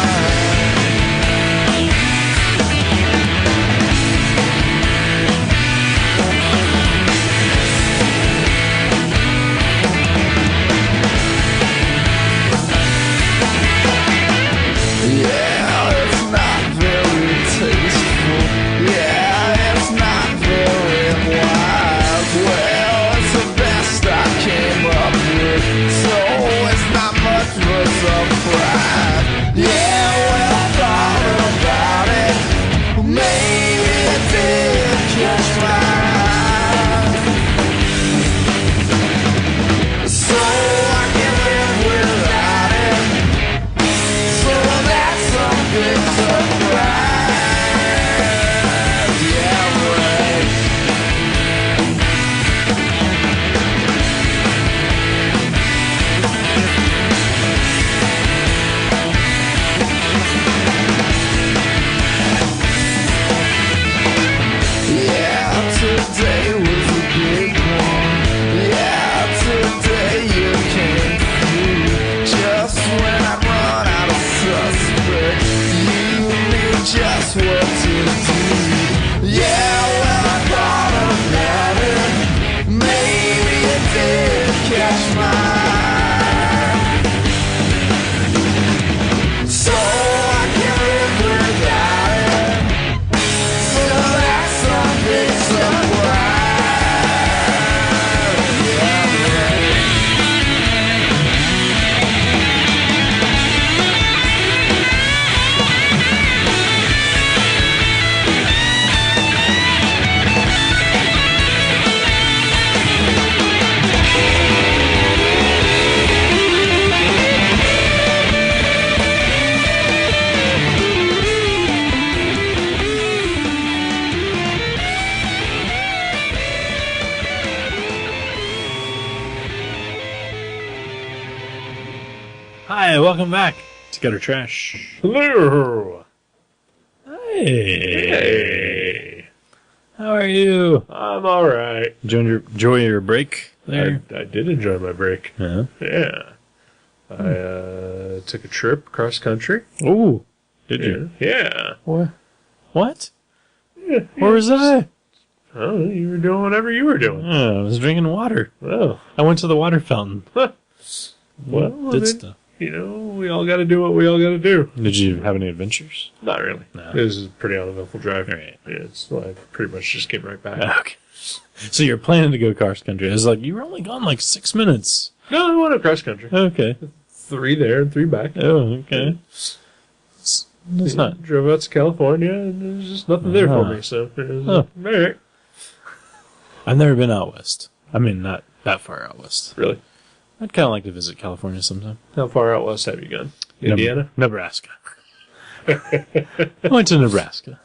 did catch my eye. So I can live without it. So that's a big surprise. Yeah, right. Yeah, today was a big one. Yeah, today you came through. Just when I run out of suspects, you knew just what to do. Yeah, when I thought about it, maybe it did catch my eye. So I can live without it. So that's a big surprise. Yeah, right. Hi, welcome back to Gutter Trash. Hello. Hey. How are you? I'm all right. Enjoy your break there? I did enjoy my break. Yeah. Yeah. I took a trip cross country. Ooh. Did you? Yeah. What? Yeah. Where was I? Oh, you were doing whatever you were doing. Oh, I was drinking water. Oh. I went to the water fountain. Well, Did then, stuff. you know, we all got to do what we all got to do. Did you have any adventures? Not really. No. It was a pretty uneventful drive. Right. Yeah, so I pretty much just came right back. Okay. So you're planning to go cross country. I was like, you were only gone like 6 minutes. No, I went cross country. Okay. 3 there and 3 back. Oh, okay. It's not. Drove out to California, and there's just nothing there for Ah. me. So, it was Huh. all right. I've never been out west. I mean, not that far out west. Really? I'd kind of like to visit California sometime. How far out west have you gone? Indiana? Nebraska. I went to Nebraska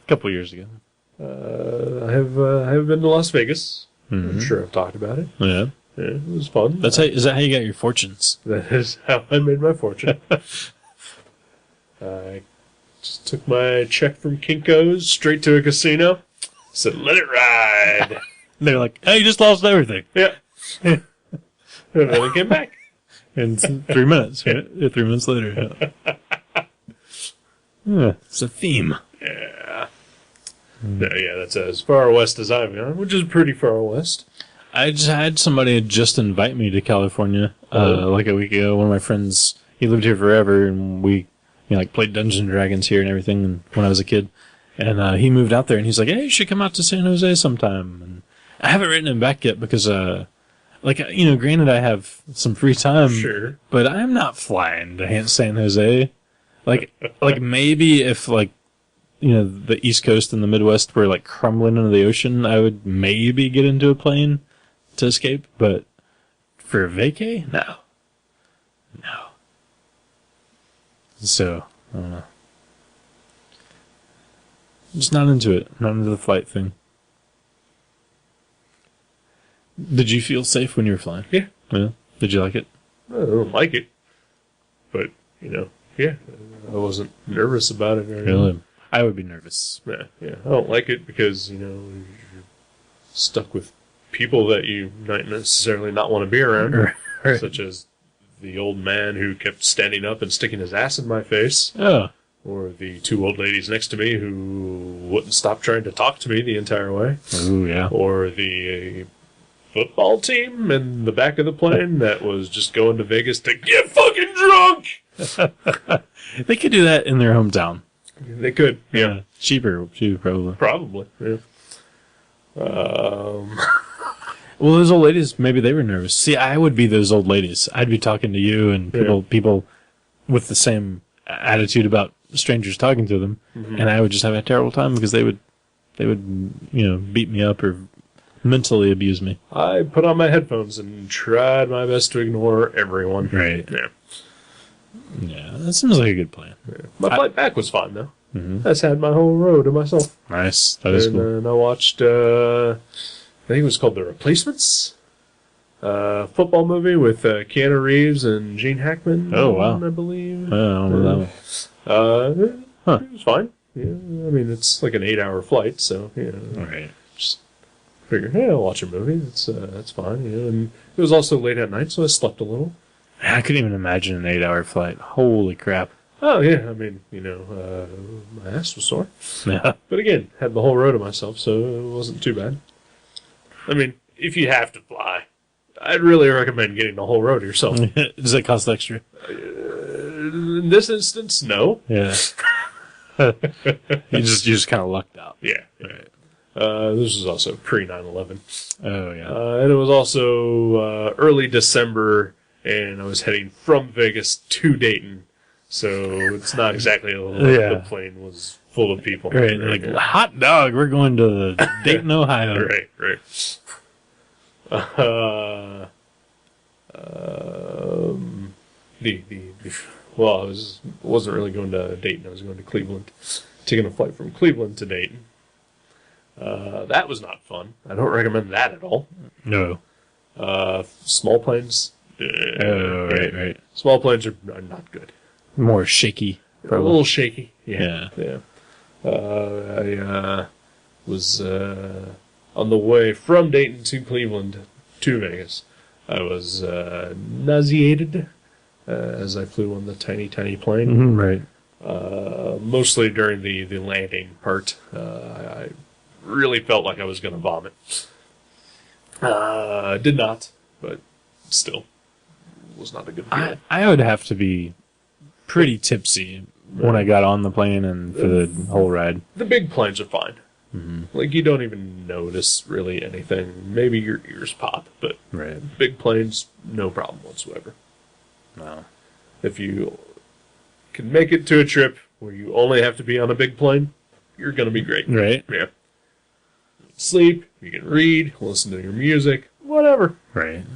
a couple years ago. I have been to Las Vegas. Mhm. I'm sure I've talked about it. Yeah. Yeah, it was fun. Is that how you got your fortunes? That is how I made my fortune. I just took my check from Kinko's straight to a casino. Said, let it ride. They're like, hey, you just lost everything. Yeah. And then I came back. In 3 minutes, right? Yeah, 3 minutes later. Yeah. Yeah, it's a theme. Yeah. No, yeah, that's as far west as I've gone, which is pretty far west. I just had somebody just invite me to California like a week ago. One of my friends, he lived here forever, and we like played Dungeons and Dragons here and everything and when I was a kid. And he moved out there, and he's like, hey, you should come out to San Jose sometime. And I haven't written him back yet because, granted I have some free time, Sure. but I'm not flying to San Jose. Like maybe if, the East Coast and the Midwest were, crumbling into the ocean, I would maybe get into a plane to escape, but for a vacay? No. So, I don't know. Just not into it. Not into the flight thing. Did you feel safe when you were flying? Yeah. Yeah. Did you like it? I don't like it. But, yeah. I wasn't nervous about it or anything. Really? I would be nervous. Yeah. I don't like it because, you're stuck with people that you might necessarily not want to be around. Right. Such as the old man who kept standing up and sticking his ass in my face. Oh. Or the 2 old ladies next to me who wouldn't stop trying to talk to me the entire way. Ooh, yeah. Or the football team in the back of the plane that was just going to Vegas to get fucking drunk. They could do that in their hometown. They could. Yeah. Cheaper, too, probably. Probably. Yeah. Well, those old ladies, maybe they were nervous. See, I would be those old ladies. I'd be talking to you and people with the same attitude about strangers talking to them, and I would just have a terrible time because they would they would, beat me up or mentally abuse me. I put on my headphones and tried my best to ignore everyone. Right. Yeah. Yeah, that seems like a good plan. Yeah. My flight back was fine, though. Mm-hmm. I just had my whole row to myself. Nice. That is cool. And I watched, I think it was called The Replacements. Football movie with Keanu Reeves and Gene Hackman. Oh, wow. I believe. I don't know that one. It was fine. Yeah, I mean, it's like an 8-hour flight, so Right. just figured, hey, I'll watch a movie. That's fine. And it was also late at night, so I slept a little. I couldn't even imagine an 8-hour flight. Holy crap. Oh yeah, I mean, my ass was sore. Yeah. But again, had the whole row to myself, so it wasn't too bad. I mean, if you have to fly, I'd really recommend getting the whole row to yourself. Does that cost extra? In this instance, no. Yeah. you just kind of lucked out. Yeah. Right. This was also pre 9/11. Oh yeah. And it was also early December, and I was heading from Vegas to Dayton, so it's not exactly like the plane was full of people. Right. Like, hot dog, we're going to Dayton, Ohio. Right. Well, I wasn't really going to Dayton. I was going to Cleveland, taking a flight from Cleveland to Dayton. That was not fun. I don't recommend that at all. No. Small planes. Right. Small planes are not good. More shaky. Probably. A little shaky. Yeah. I was on the way from Dayton to Cleveland to Vegas. I was nauseated as I flew on the tiny plane. Mm-hmm, right. Mostly during the landing part. I really felt like I was going to vomit. Did not, but still was not a good feeling. I would have to be pretty tipsy when I got on the plane and for the whole ride. The big planes are fine. Mm-hmm. Like, you don't even notice really anything. Maybe your ears pop, but Right. big planes, no problem whatsoever. No. If you can make it to a trip where you only have to be on a big plane, you're going to be great. Right. Yeah. Sleep, you can read, listen to your music, whatever. Right.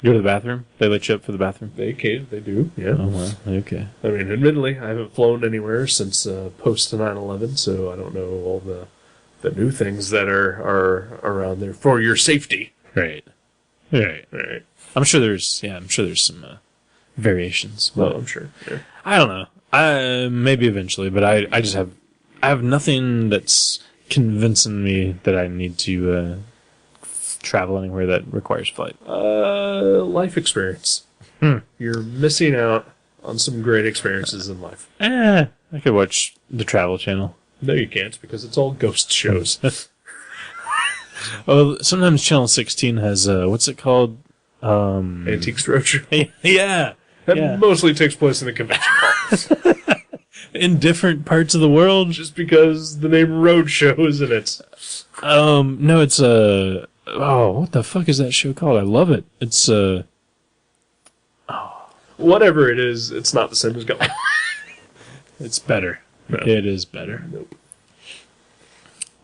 Go to the bathroom? They let you up for the bathroom? They do, yeah. Oh, well, okay. I mean, admittedly, I haven't flown anywhere since post 9/11, so I don't know all the new things that are around there for your safety. Right. Right. I'm sure there's some variations. Well, But I'm sure. Yeah. I don't know. Maybe eventually, but I have nothing that's convincing me that I need to travel anywhere that requires flight. Life experience. You're missing out on some great experiences in life. I could watch the Travel Channel. No, you can't, because it's all ghost shows. Oh, sometimes Channel 16 has what's it called? Antiques Roadshow. Yeah. That mostly takes place in a convention hall. In different parts of the world. Just because the name Roadshow is in it. No, it's what the fuck is that show called? I love it. It's Whatever it is, it's not the same as Gump. it's better. No. It is better. Nope.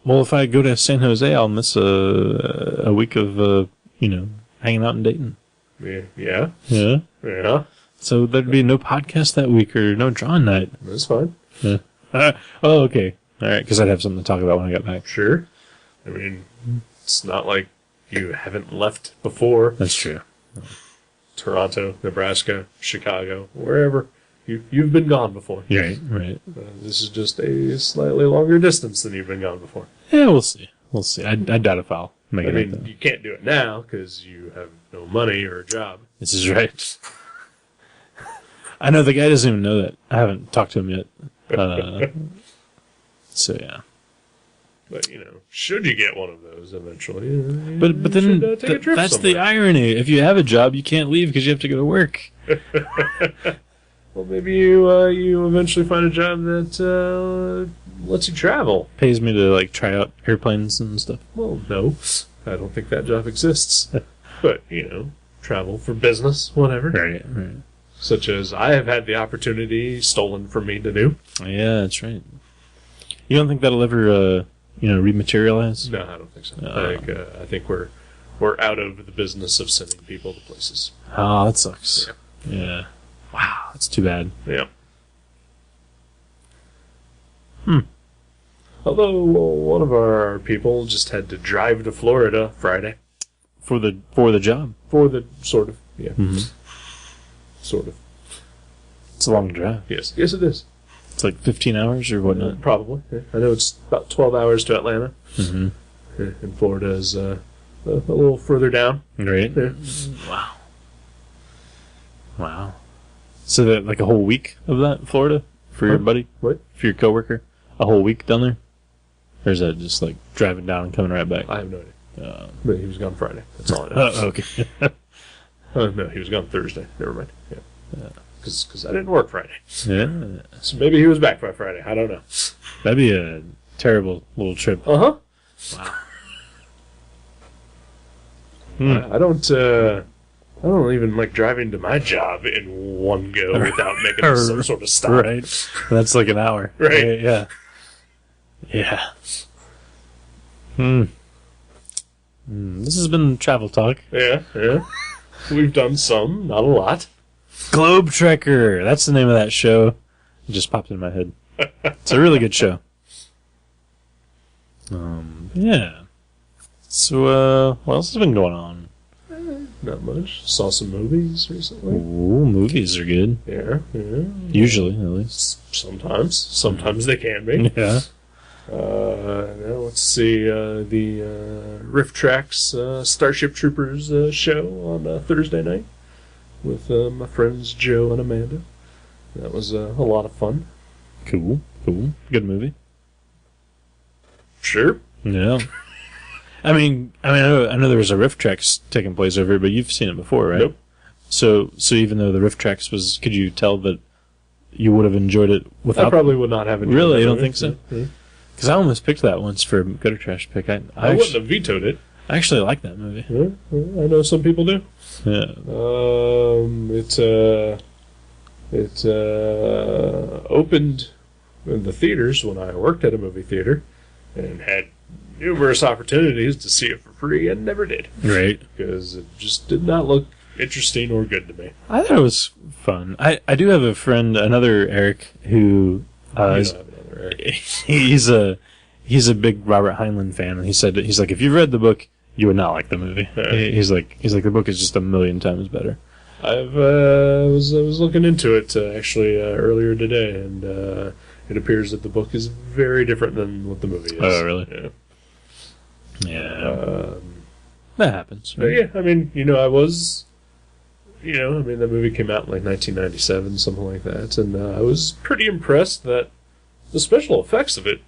Well, if I go to San Jose, I'll miss a week of hanging out in Dayton. Yeah. Yeah. So there'd be no podcast that week or no drawing night. That's fine. Yeah. Oh, okay. All right, because I'd have something to talk about when I got back. Sure. I mean, it's not like you haven't left before. That's true. Toronto, Nebraska, Chicago, wherever. You've been gone before. Right. This is just a slightly longer distance than you've been gone before. Yeah, we'll see. I doubt if I'll make I it. mean, like that. you can't do it now because you have no money or a job. This is right. I know the guy doesn't even know that. I haven't talked to him yet. So yeah. But should you get one of those eventually, But then should, take a trip that's somewhere. the irony. If you have a job, you can't leave because you have to go to work. Well, maybe you eventually find a job that lets you travel. Pays me to try out airplanes and stuff. Well, no, I don't think that job exists. But travel for business, whatever. Right. Such as I have had the opportunity stolen from me to do. Yeah, that's right. You don't think that'll ever rematerialize? No, I don't think so. I think we're out of the business of sending people to places. Oh, that sucks. Yeah. Wow, that's too bad. Yeah. Although one of our people just had to drive to Florida Friday For the job. for the sort of sort of. It's a long drive. Yes, it is. It's like 15 hours or whatnot. Probably. Yeah. I know it's about 12 hours to Atlanta. Mm-hmm. And Florida is a little further down. Right. Yeah. Wow. So that like a whole week of that, Florida, for your buddy? What? For your coworker? A whole week down there? Or is that just like driving down and coming right back? I have no idea. But he was gone Friday. That's all I know. Okay. No, he was gone Thursday. Never mind. Yeah. Because I didn't work Friday. Yeah. So maybe he was back by Friday. I don't know. That'd be a terrible little trip. Uh-huh. Wow. I don't even like driving to my job in one go without making some sort of stop. Right. That's like an hour. Right. Yeah. Yeah. This has been Travel Talk. Yeah. We've done some, not a lot. Globe Trekker. That's the name of that show. It just popped in my head. It's a really good show. Yeah. So, what else has been going on? Not much. Saw some movies recently. Ooh, movies are good. Yeah. Usually, at least. Sometimes they can be. Yeah. Now let's see the Riff Tracks Starship Troopers show on Thursday night with my friends Joe and Amanda. That was a lot of fun. Cool. Good movie. Sure. Yeah. I know there was a Riff Tracks taking place over here, but you've seen it before, right? Nope. So even though the Riff Tracks was, could you tell that you would have enjoyed it without? I probably would not have enjoyed it. Really? You don't think so? Yeah. Because I almost picked that once for Gutter Trash pick. I wouldn't have vetoed it. I actually like that movie. Yeah, I know some people do. Yeah. It opened in the theaters when I worked at a movie theater and had numerous opportunities to see it for free and never did. Right. Because it just did not look interesting or good to me. I thought it was fun. I do have a friend, another Eric, who he's a big Robert Heinlein fan, and he's like, if you've read the book, you would not like the movie. Yeah. He's like the book is just a million times better. I was looking into it actually earlier today, and it appears that the book is very different than what the movie is. Oh, really? Yeah. Yeah. That happens. But yeah, I mean, I was, the movie came out in like 1997, something like that, and I was pretty impressed that the special effects of it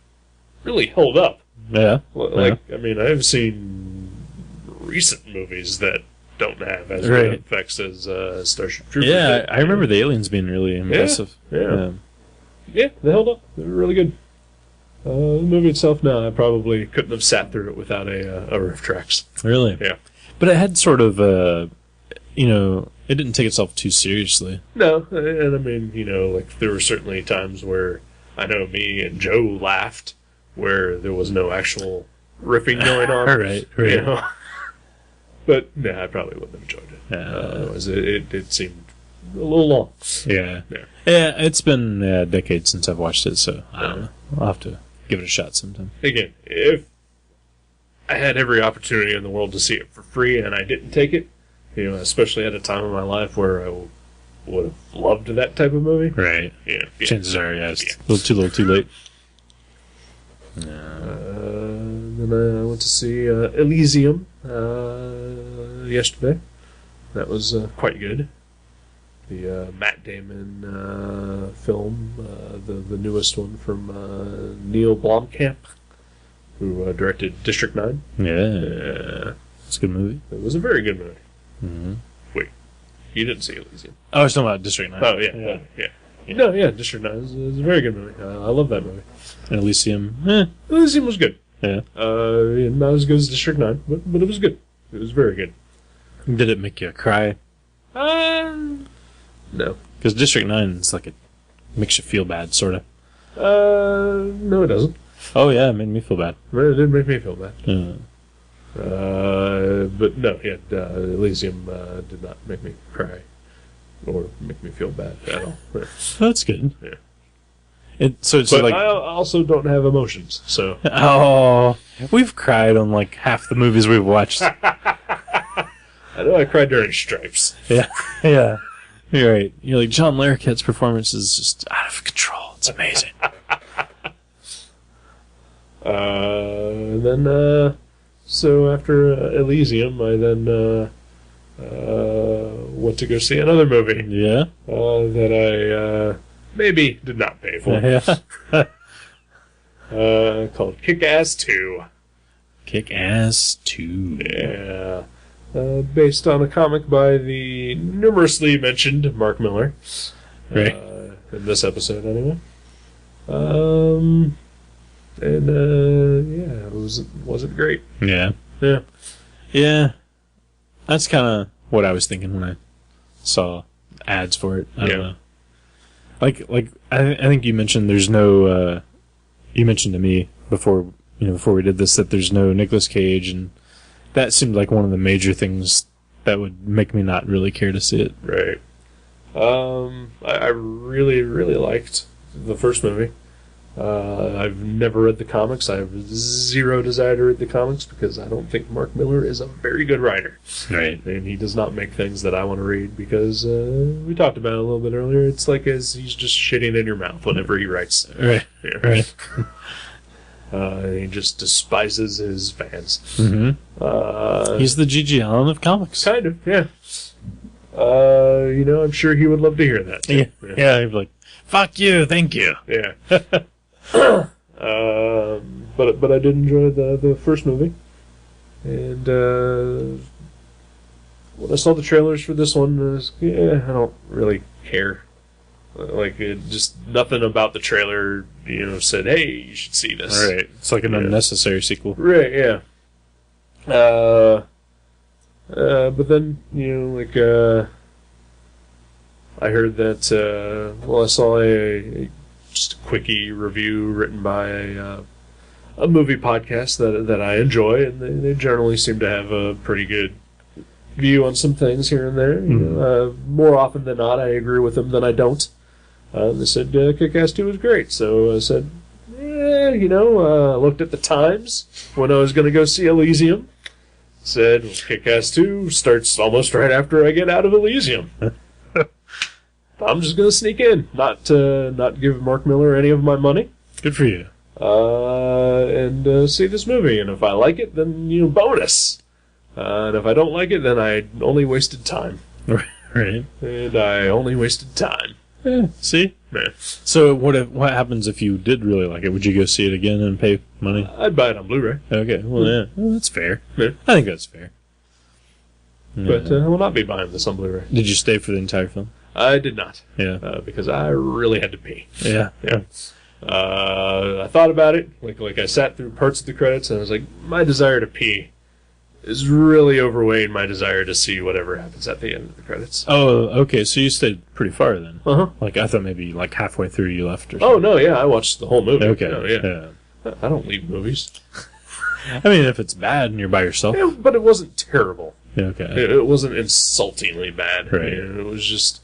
really held up. Yeah. I've seen recent movies that don't have as Right. good effects as Starship Troopers. Yeah, I remember the aliens being really impressive. Yeah, they held up. They were really good. The movie itself, no, I probably couldn't have sat through it without a Riff Tracks. Really? Yeah. But it had sort of, it didn't take itself too seriously. No, and I mean, there were certainly times where I know me and Joe laughed where there was no actual riffing going on. Right. But, I probably wouldn't have enjoyed it. Otherwise, it seemed a little long. Yeah. Yeah, it's been a decade since I've watched it, so I don't know. I'll have to give it a shot sometime. Again, if I had every opportunity in the world to see it for free and I didn't take it, especially at a time in my life where I would have loved that type of movie. Right. Yeah. Chances are, it's a little too late. Then I went to see Elysium yesterday. That was quite good. The Matt Damon film, the newest one from Neil Blomkamp, who directed District 9. Yeah. It's a good movie. It was a very good movie. Mm-hmm. Wait, you didn't see Elysium? I was talking about District 9. Oh, yeah. No, District 9 is a very good movie. I love that movie. And Elysium, Elysium was good. Yeah. Not as good as District 9, but it was good. It was very good. Did it make you cry? No. Because District 9 is like makes you feel bad, sort of. No, it doesn't. Oh yeah, it made me feel bad. But it did make me feel bad. Yeah. But no, yeah, Elysium did not make me cry or make me feel bad at all. Yeah. That's good. Yeah. So But like, I also don't have emotions, so oh, we've cried on like half the movies we've watched. I know I cried during Stripes. Yeah, yeah. You're right. You're like, John Larroquette's performance is just out of control. It's amazing. And then, so after Elysium, I then went to go see another movie Yeah. that I maybe did not pay for. Yeah. Called Kick-Ass 2. Kick-Ass 2. Yeah. Based on a comic by the numerously mentioned Mark Miller. Right. In this episode, anyway. And yeah, it wasn't great. Yeah. Yeah. Yeah. That's kind of what I was thinking when I saw ads for it. I don't know. Like I think you mentioned there's no. You mentioned to me before we did this that there's no Nicolas Cage, and that seemed like one of the major things that would make me not really care to see it. Right. I really, really liked the first movie. I've never read the comics. I have zero desire to read the comics because I don't think Mark Miller is a very good writer. Right. And he does not make things that I want to read because we talked about it a little bit earlier. It's like as he's just shitting in your mouth whenever he writes. Right. Yeah. Right. He just despises his fans. Mm-hmm. He's the Gigi Allen of comics. Kind of, yeah. I'm sure he would love to hear that. Yeah. Yeah. He'd be like, "Fuck you, thank you." Yeah. But I did enjoy the first movie, and when I saw the trailers for this one, I don't really care. Like, just nothing about the trailer, said, "Hey, you should see this." Right. It's like an unnecessary sequel. Right. Yeah. But then I heard that. I saw just a quickie review written by a movie podcast that I enjoy, and they generally seem to have a pretty good view on some things here and there. More often than not, I agree with them than I don't. They said Kick-Ass 2 was great, so I said, looked at the times when I was going to go see Elysium. Said, Kick-Ass 2 starts almost right after I get out of Elysium. I'm just going to sneak in, not give Mark Miller any of my money. Good for you. And see this movie. And if I like it, then, bonus. And if I don't like it, then I only wasted time. Right. And I only wasted time. Yeah, see? Yeah. So what happens if you did really like it? Would you go see it again and pay money? I'd buy it on Blu-ray. Okay, well, yeah. Well, that's fair. Yeah. I think that's fair. But I will not be buying this on Blu-ray. Did you stay for the entire film? I did not. Yeah. Because I really had to pee. Yeah. Yeah. I thought about it. Like I sat through parts of the credits and I was like, my desire to pee is really overweighing my desire to see whatever happens at the end of the credits. Oh, okay. So you stayed pretty far then. Uh-huh. Like I thought maybe like halfway through you left or Oh, something. no, yeah. I watched the whole movie. Okay. Oh, yeah. I don't leave movies. I mean, if it's bad and you're by yourself. Yeah, but it wasn't terrible. Yeah, okay. It wasn't insultingly bad. Right. It was just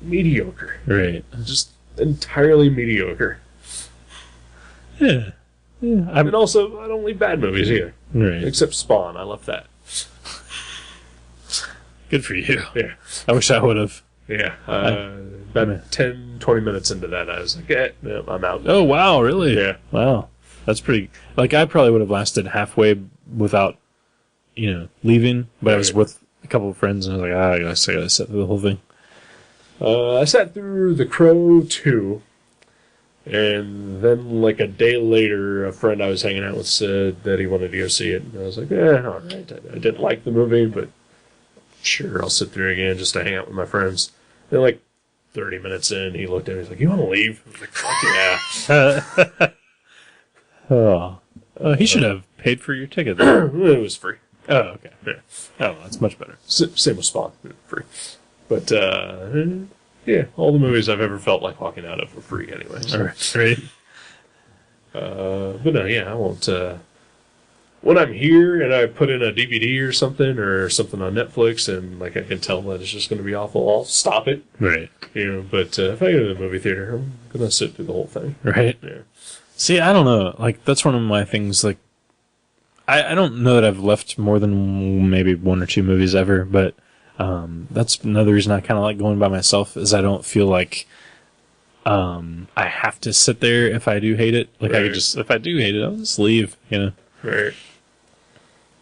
mediocre. Right. Just entirely mediocre. Yeah. Yeah. And also, I don't leave bad movies either. Right. Except Spawn. I left that. Good for you. Yeah. I wish I would have. Yeah. About 10, 20 minutes into that, I was like, no, I'm out. Oh, wow, really? Yeah. Wow. That's pretty... Like, I probably would have lasted halfway without, leaving, but I was with a couple of friends, and I was like, I guess I gotta sit through the whole thing. I sat through The Crow 2, and then, like, a day later, a friend I was hanging out with said that he wanted to go see it, and I was like, all right. I didn't like the movie, but sure, I'll sit through again just to hang out with my friends. And, like, 30 minutes in, he looked at me, he's like, you want to leave? I was like, fuck yeah. He should have paid for your ticket, though. It was free. Oh, okay. Yeah. Oh, that's much better. Same with Spawn, free. But, yeah, all the movies I've ever felt like walking out of were free anyway. So. All right. But no, yeah, I won't. When I'm here and I put in a DVD or something on Netflix, and like I can tell that it's just going to be awful, I'll stop it. Right. But if I go to the movie theater, I'm going to sit through the whole thing. Right. Yeah. See, I don't know. Like, that's one of my things. Like, I don't know that I've left more than maybe one or two movies ever, but that's another reason I kind of like going by myself, is I don't feel like I have to sit there if I do hate it. Like, I could just, if I do hate it, I'll just leave, you know? Right.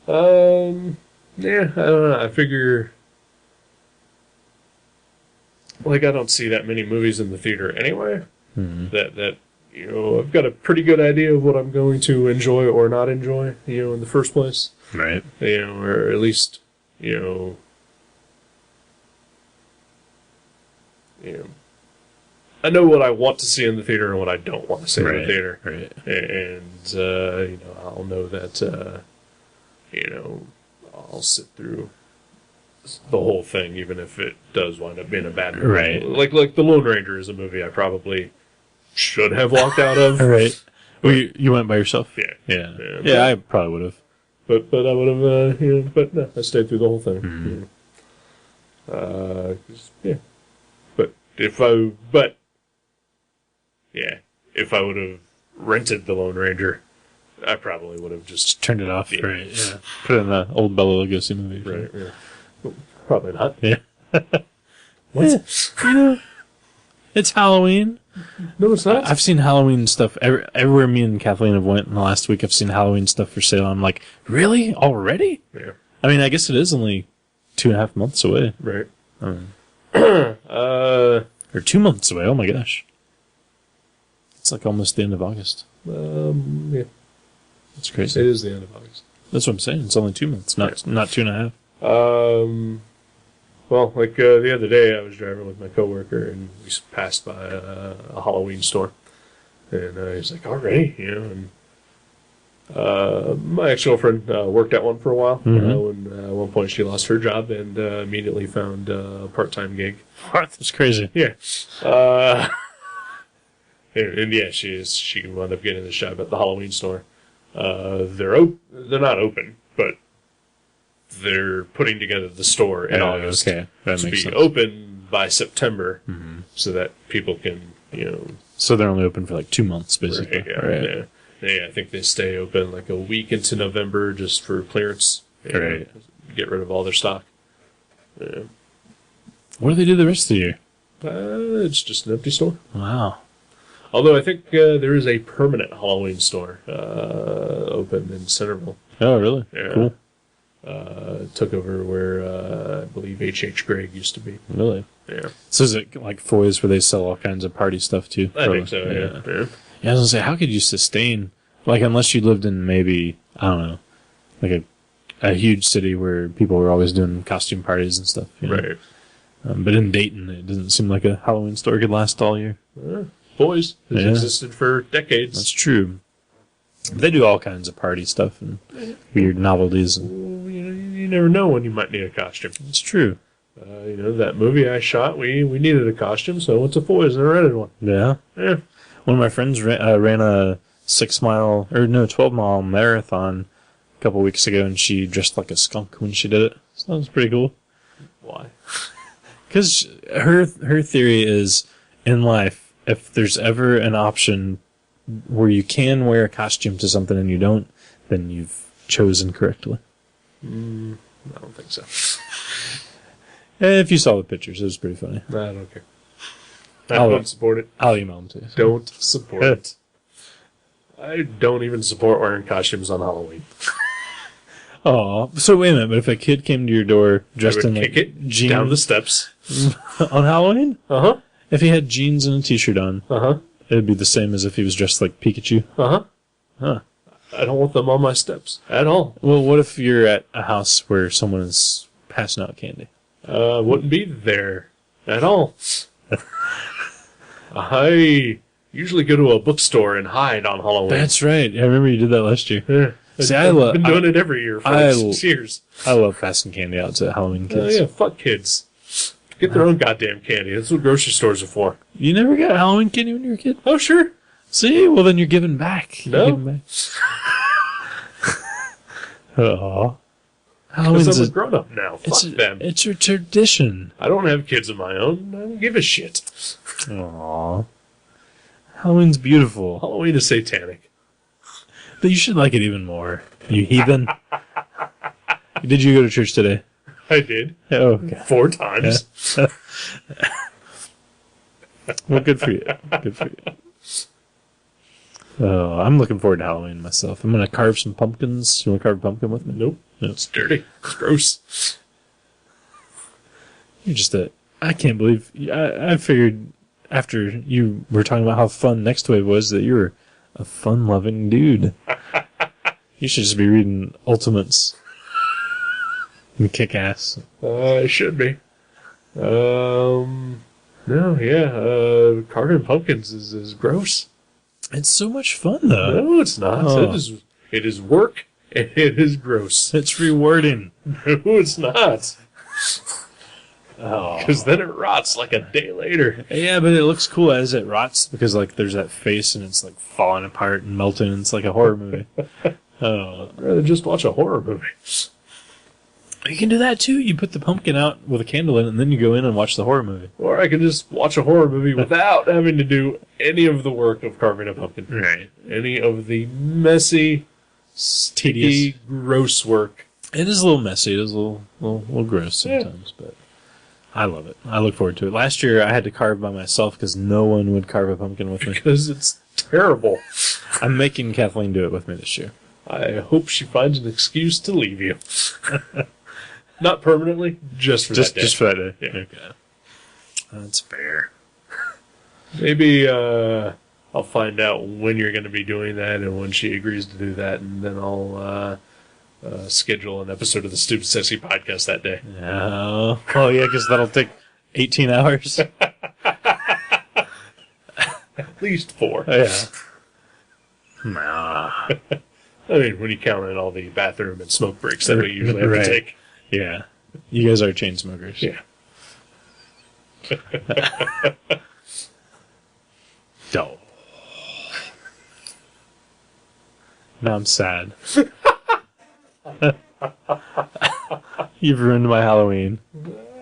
Yeah, I don't know. I figure, like, I don't see that many movies in the theater anyway. Mm-hmm. That I've got a pretty good idea of what I'm going to enjoy or not enjoy, in the first place. Right. Or at least, I know what I want to see in the theater and what I don't want to see in the theater. Right. And, I'll know that, I'll sit through the whole thing, even if it does wind up being a bad movie. Right. Like The Lone Ranger is a movie I probably should have walked out of. Right. Well, you went by yourself? Yeah. Yeah, I probably would have. But I would have, but no, I stayed through the whole thing. Mm-hmm. Yeah. If I would have rented The Lone Ranger, I probably would have just turned it off. Yeah. Right. Yeah. Put it in the old Bela Lugosi movie. Right. Yeah. Well, probably not. Yeah. What? It's Halloween. No, it's not. I've seen Halloween stuff everywhere me and Kathleen have went in the last week. I've seen Halloween stuff for sale. I'm like, really? Already? Yeah. I mean, I guess it is only 2.5 months away. Right. Or 2 months away. Oh my gosh. It's like almost the end of August. Yeah. That's crazy. It is the end of August. That's what I'm saying. It's only 2 months, not 2.5. Well, like the other day, I was driving with my coworker, and we passed by a Halloween store, and he's like, "Already?" And my ex-girlfriend worked at one for a while. Mm-hmm. When at one point she lost her job and immediately found a part-time gig. What? That's crazy. Yeah. And yeah, she wound up getting this job at the Halloween store. They're not open, but they're putting together the store in August okay. That to makes be sense. open by September, Mm-hmm. so that people can, So they're only open for like 2 months, basically. Yeah. I think they stay open like a week into November just for clearance. Right. Get rid of all their stock. Yeah. What do they do the rest of the year? It's just an empty store. Wow. Although I think there is a permanent Halloween store open in Centerville. Oh, really? Yeah. Cool. Took over where I believe H.H. Gregg used to be. Really? Yeah. So is it like Foy's where they sell all kinds of party stuff too? I think so, yeah. Yeah, I was gonna say, how could you sustain, like, unless you lived in maybe, I don't know, like a huge city where people were always doing costume parties and stuff. You know? Right. But in Dayton, it doesn't seem like a Halloween store could last all year. Boys has Yeah. existed for decades. That's true. They do all kinds of party stuff and weird novelties. And You never know when you might need a costume. it's true. That movie I shot, we needed a costume, so I went to Foy's and I rented one. Yeah. Yeah. One of my friends ran a 12-mile marathon a couple weeks ago, and she dressed like a skunk when she did it. So that was pretty cool. Why? Because her theory is, in life, if there's ever an option where you can wear a costume to something and you don't, then you've chosen correctly. I don't think so. If you saw the pictures, it was pretty funny. I don't care. I don't support it. I'll email them to you. Don't support it. I don't even support wearing costumes on Halloween. Oh, so wait a minute, but if a kid came to your door dressed I in would like kick it jeans down the steps. on Halloween? Uh-huh. If he had jeans and a t-shirt on, Uh-huh. it'd be the same as if he was dressed like Pikachu. Uh-huh. Huh. I don't want them on my steps at all. Well, what if you're at a house where someone is passing out candy? Wouldn't be there at all. I usually go to a bookstore and hide on Halloween. That's right. I remember you did that last year. Yeah. See, I've been doing it every year for like 6 years. I love passing candy out to Halloween kids. Yeah, fuck kids. Get their own goddamn candy. That's what grocery stores are for. You never got Halloween candy when you were a kid? Oh, sure. See? Well, then you're giving back. No. You're giving back. Aw. Because Halloween's I'm a grown-up now. Fuck them. It's your tradition. I don't have kids of my own. I don't give a shit. Aw. Halloween's beautiful. Halloween is satanic. But you should like it even more. You heathen. Did you go to church today? I did. Oh, okay. 4 times. Well, good for you. Good for you. Oh, I'm looking forward to Halloween myself. I'm going to carve some pumpkins. You want to carve a pumpkin with me? Nope. No. It's dirty. It's gross. You're just I can't believe... I figured after you were talking about how fun Nextwave was that you were a fun-loving dude. You should just be reading Ultimates and Kick-Ass. It should be. No, yeah. Carving pumpkins is gross. It's so much fun, though. No, it's not. Oh. It is work, and it is gross. It's rewarding. No, it's not. Oh. Because then it rots like a day later. Yeah, but it looks cool as it rots because, like, there's that face and it's, like, falling apart and melting and it's like a horror movie. Oh. I'd rather just watch a horror movie. You can do that, too. You put the pumpkin out with a candle in it and then you go in and watch the horror movie. Or I can just watch a horror movie without having to do any of the work of carving a pumpkin. Right. Any of the messy, sticky, gross work. It is a little messy. It is a little gross sometimes, but I love it. I look forward to it. Last year, I had to carve by myself because no one would carve a pumpkin with me. Because it's terrible. I'm making Kathleen do it with me this year. I hope she finds an excuse to leave you. Not permanently, just for that day. Just for that day. Yeah. Okay. That's fair. Maybe I'll find out when you're going to be doing that and when she agrees to do that, and then I'll schedule an episode of the Stupid Sexy podcast that day. Oh, well, yeah, because that'll take 18 hours. At least 4. Yeah. Nah. I mean, when you count in all the bathroom and smoke breaks that we usually have Right. to take. Yeah. You guys are chain smokers. Yeah. No. Now I'm sad. You've ruined my Halloween.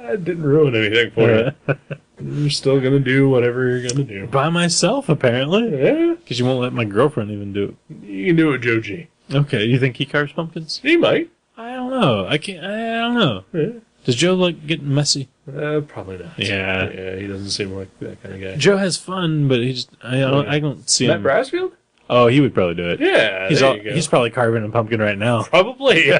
I didn't ruin anything for you. You're still going to do whatever you're going to do. By myself, apparently. Yeah. Because you won't let my girlfriend even do You can do it with Joe G. it. Okay, you think he carves pumpkins? He might. I don't know. I don't know. Yeah. Does Joe like getting messy? Probably not. Yeah. Yeah, he doesn't seem like that kind of guy. Joe has fun, but I don't see Matt him. Brassfield? Oh, he would probably do it. Yeah, there you go. He's probably carving a pumpkin right now. Probably.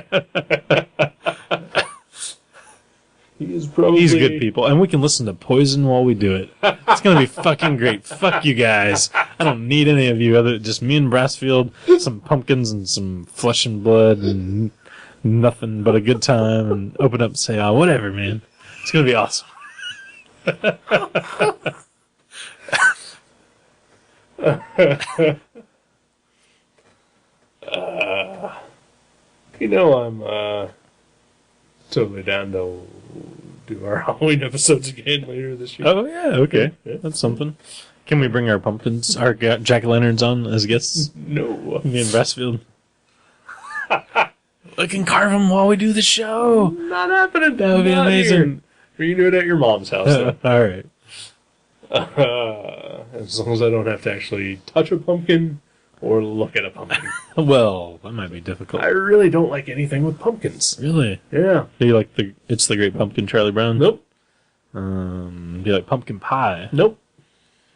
He is probably... He's good people, and we can listen to Poison while we do it. It's gonna be fucking great. Fuck you guys. I don't need any of you other. Just me and Brassfield, some pumpkins and some flesh and blood, and nothing but a good time. And open up and say, "Oh, whatever, man." It's gonna be awesome. I'm totally down to do our Halloween episodes again later this year. Oh yeah, okay, Yeah. that's something. Can we bring our pumpkins, our jack-o'-lanterns on as guests? No. Me and Brassfield. We can carve them while we do the show. Not happening. That would be Not amazing. here. You can do it at your mom's house, though. All right. As long as I don't have to actually touch a pumpkin or look at a pumpkin. Well, that might be difficult. I really don't like anything with pumpkins. Really? Yeah. Do you like It's the Great Pumpkin, Charlie Brown? Nope. Do you like pumpkin pie? Nope.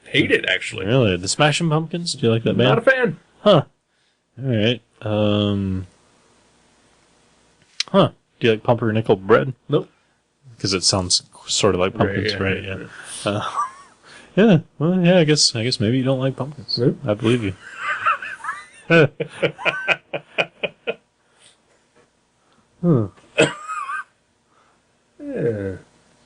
Hate it, actually. Really? The Smashing Pumpkins? Do you like that band? Not a fan. Huh. All right. Huh. Do you like pumpernickel bread? Nope. Because it sounds sort of like pumpkins, right? yeah. Yeah. Well, yeah. I guess maybe you don't like pumpkins. Nope. I believe you. Yeah.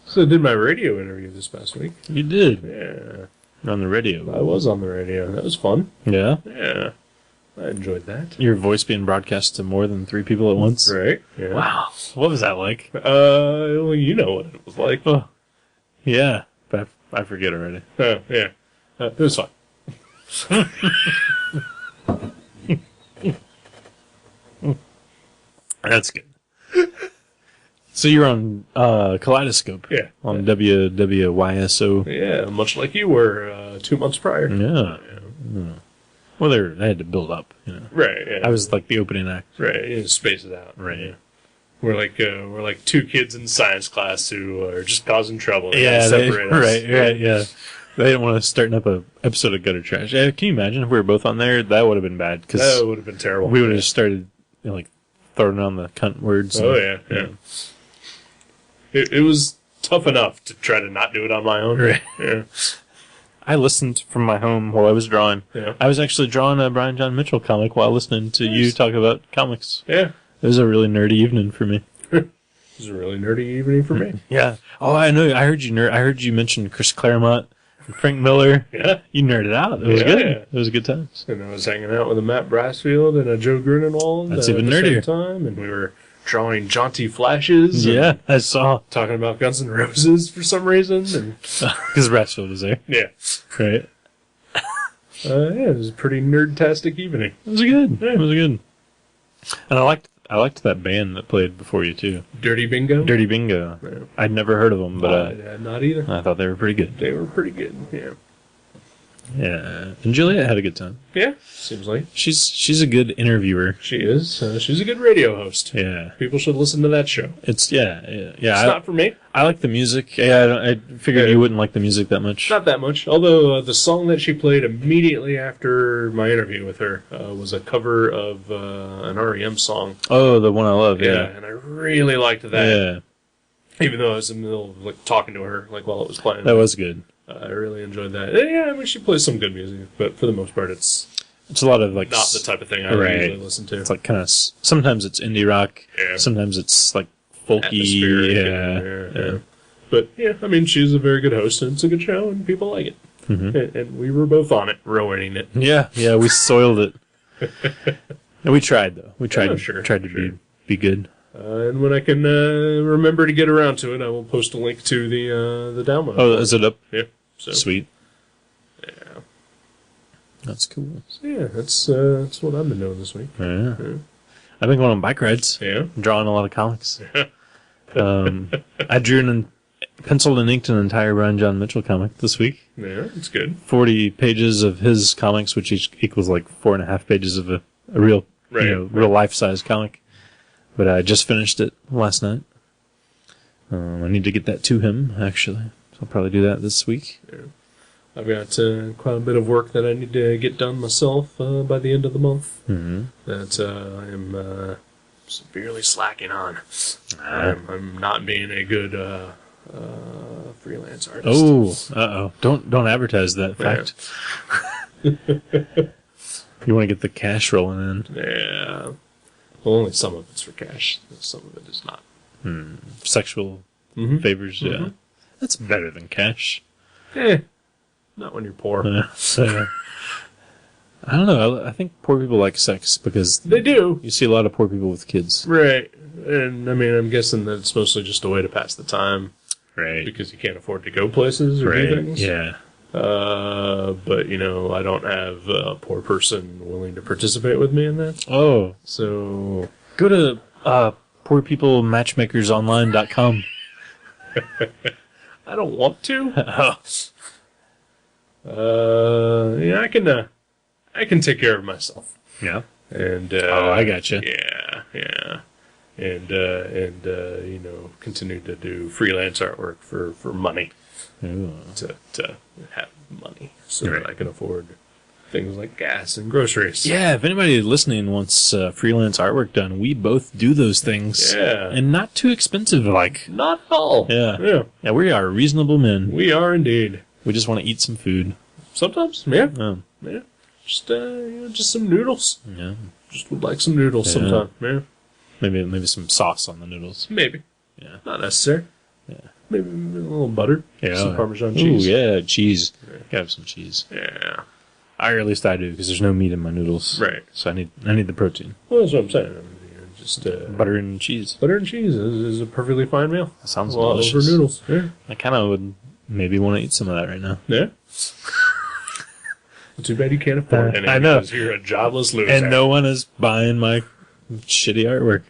So I did my radio interview this past week. You did. Yeah. On the radio. I was on the radio. That was fun. Yeah. Yeah. I enjoyed that. Your voice being broadcast to more than 3 people at once. Right. Yeah. Wow. What was that like? Well, you know what it was like. Oh, yeah. But I forget already. Yeah. It was fun. That's good. So you're on Kaleidoscope. Yeah. On WWYSO. Yeah, much like you were 2 months prior. Yeah. Well, they had to build up, you know. Right. Yeah. I was like the opening act. right. You just space it out. Right. Yeah. We're like two kids in science class who are just causing trouble. They Yeah, gotta separate us. right, yeah. They didn't want to start up a episode of Gutter Trash. Yeah, can you imagine if we were both on there? That would have been bad because That would have been terrible. we would have just started like throwing on the cunt words. Oh yeah. It was tough enough to try to not do it on my own. Right. Yeah. I listened from my home while I was drawing. Yeah. I was actually drawing a Brian John Mitchell comic while listening to you talk about comics. Yeah. It was a really nerdy evening for me. It was a really nerdy evening for me. Yeah. Oh, I know. I heard you mention Chris Claremont and Frank Miller. Yeah. You nerded out. It was Yeah, good. yeah. It was good times. And I was hanging out with a Matt Brassfield and a Joe Grunenwald. That's even at the nerdier. same time, and we were drawing jaunty flashes. and Yeah, I saw. talking about Guns N' Roses for some reason. And Because Brassfield was there. yeah. Right. Yeah, it was a pretty nerd-tastic evening. It was good. It was good. And I liked that band that played before you too. Dirty Bingo? Dirty Bingo. Yeah. I'd never heard of them, but Not either. I thought they were pretty good. They were pretty good, yeah. Yeah. And Juliet had a good time. Yeah, seems like. She's a good interviewer. She is. She's a good radio host. Yeah. People should listen to that show. It's It's I not for me. I like the music. Yeah, I figured you wouldn't like the music that much. Not that much. Although the song that she played immediately after my interview with her was a cover of an REM song. Oh, the one I love. Yeah. And I really liked that. Yeah. Even though I was in the middle of talking to her while it was playing. That was good. I really enjoyed that. Yeah, I mean, she plays some good music, but for the most part, it's It's a lot of like not the type of thing I right. usually listen to. It's like kind of sometimes it's indie rock. Yeah. Sometimes it's like folky. Atmospheric, yeah. But yeah, I mean, she's a very good host, and it's a good show, and people like it. Mm-hmm. And we were both on it, ruining it. Yeah, we soiled it. And we tried though. We tried. Oh, sure, tried to sure. be good. And when I can remember to get around to it, I will post a link to the download. Oh, is it up? Yeah. So, Sweet. Yeah. That's cool. So, yeah, that's what I've been doing this week. Yeah. I've been going on bike rides. Yeah. Drawing a lot of comics. I drew penciled and inked an entire Brian John Mitchell comic this week. Yeah, it's good. 40 pages of his comics, which each equals like 4.5 pages of a real, real life-size comic. But I just finished it last night. I need to get that to him, actually. So I'll probably do that this week. Yeah. I've got quite a bit of work that I need to get done myself by the end of the month. Mm-hmm. That I am severely slacking on. I'm not being a good freelance artist. Oh, uh-oh. Don't advertise that fact. You want to get the cash rolling in. Yeah. Well, only some of it's for cash. Some of it is not. Sexual favors, yeah. That's better than cash. Not when you're poor. I don't know. I think poor people like sex because They do. you see a lot of poor people with kids. Right. And, I mean, I'm guessing that it's mostly just a way to pass the time. Right. Because you can't afford to go places or do things. Yeah. But, I don't have a poor person willing to participate with me in that. Oh. So, Go to poorpeoplematchmakersonline.com. I don't want to. Oh. Yeah, I can take care of myself. Yeah. And, I gotcha. Yeah. And continue to do freelance artwork for money. Ooh. To have money so that I can afford things like gas and groceries. Yeah, if anybody listening wants freelance artwork done, we both do those things. Yeah. And not too expensive, like. Not at all. Yeah. Yeah, we are reasonable men. We are indeed. We just want to eat some food. Sometimes, yeah. Yeah. Just just some noodles. Yeah. Just would like some noodles sometime. Yeah. Maybe some sauce on the noodles. Maybe. Yeah. Not necessary. Yeah. Maybe a little butter. Yeah. Some Parmesan cheese. Ooh, yeah, cheese. Gotta have some cheese. Yeah. Or at least I do, because there's no meat in my noodles. Right. So I need the protein. Well, that's what I'm saying. I mean, just Butter and cheese. Butter and cheese is a perfectly fine meal. That sounds Well, delicious. over noodles. Yeah. I kind of would maybe want to eat some of that right now. Yeah. Too bad you can't afford any. I know. Because you're a jobless loser. And no one is buying my shitty artwork.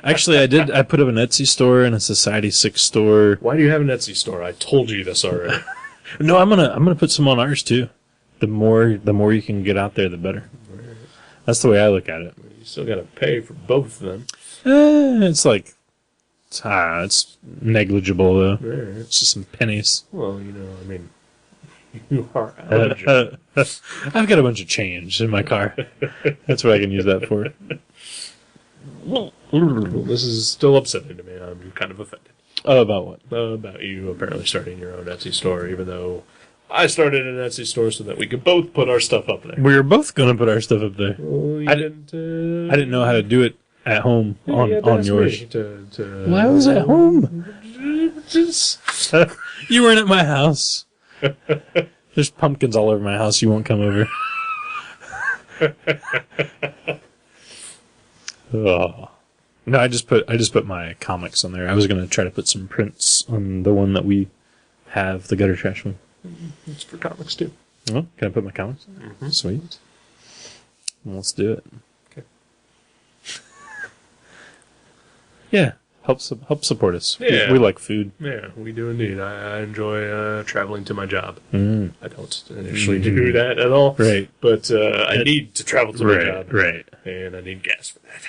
Actually, I put up an Etsy store and a Society 6 store. Why do you have an Etsy store? I told you this already. No, I'm gonna put some on ours too. The more you can get out there, the better. That's the way I look at it. You still got to pay for both of them. It's like it's negligible though. Right. It's just some pennies. Well, I mean, you are eligible. I've got a bunch of change in my car. That's what I can use that for. Well, this is still upsetting to me. I'm kind of offended. Oh, about what? About you apparently starting your own Etsy store, even though I started an Etsy store so that we could both put our stuff up there. We were both going to put our stuff up there. Well, I didn't know how to do it at home on yours. Well, I was at home. You weren't at my house. There's pumpkins all over my house. You won't come over. Oh. No, I just put my comics on there. I was gonna try to put some prints on the one that we have, the Gutter Trash one. It's for comics too. Oh, can I put my comics on there? Mm-hmm. Sweet. Well, let's do it. Okay. Yeah, help support us. Yeah. We like food. Yeah, we do indeed. I enjoy traveling to my job. Mm. I don't initially do that at all. Right. But I need to travel to my job. Right. And I need gas for that.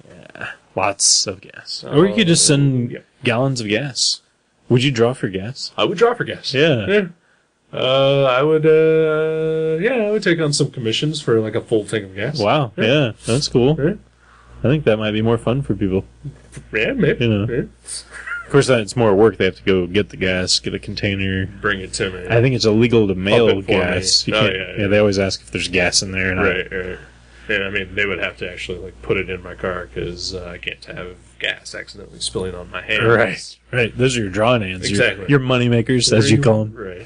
Yeah. Lots of gas. Or you could just send gallons of gas. Would you draw for gas? I would draw for gas. Yeah. I would take on some commissions for like a full tank of gas. Wow. Yeah, that's cool. Yeah. I think that might be more fun for people. Yeah, maybe. Yeah. Of course, it's more work. They have to go get the gas, get a container. Bring it to me. I think it's illegal to mail Pump it for gas. me. You Oh, can't, yeah. They always ask if there's gas in there. And Right. And I mean, they would have to actually like put it in my car because I can't have gas accidentally spilling on my hands. Right. Those are your drawing hands. Exactly. Your money makers, as you call them. Right.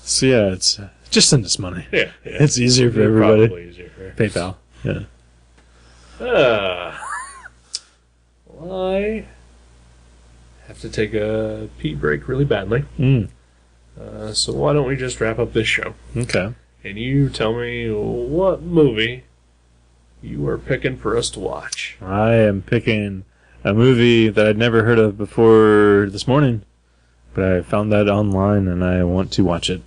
So yeah, it's just send us money. Yeah. It's easier for everybody. Probably easier. Right? PayPal. Yeah. Well, I have to take a pee break really badly. So why don't we just wrap up this show? Okay. And you tell me what movie you are picking for us to watch. I am picking a movie that I'd never heard of before this morning, but I found that online and I want to watch it.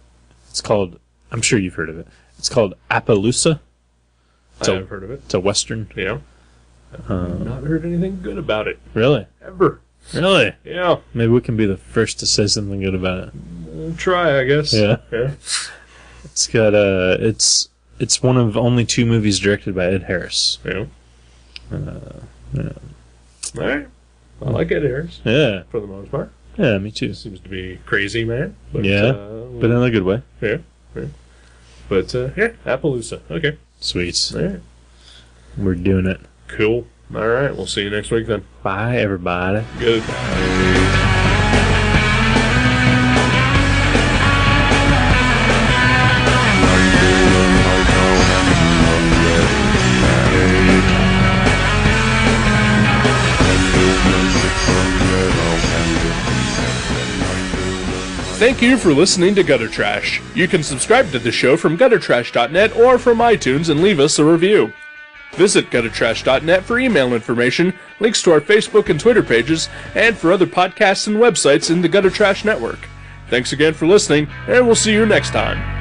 It's called, I'm sure you've heard of it. It's called Appaloosa. I have heard of it. It's a Western. Yeah. I've not heard anything good about it. Really? Ever. Really? Yeah. Maybe we can be the first to say something good about it. Try, I guess. Yeah. Yeah. It's got it's one of only 2 movies directed by Ed Harris. Yeah. Yeah. All right. I like Ed Harris Yeah. for the most part. Yeah, me too. Seems to be crazy, man. But, Yeah. But in a good way. Yeah. But, yeah, Appaloosa. Okay. Sweet. All right. We're doing it. Cool. All right. We'll see you next week then. Bye, everybody. Good. Thank you for listening to Gutter Trash. You can subscribe to the show from guttertrash.net or from iTunes and leave us a review. Visit guttertrash.net for email information, links to our Facebook and Twitter pages, and for other podcasts and websites in the Gutter Trash Network. Thanks again for listening, and we'll see you next time.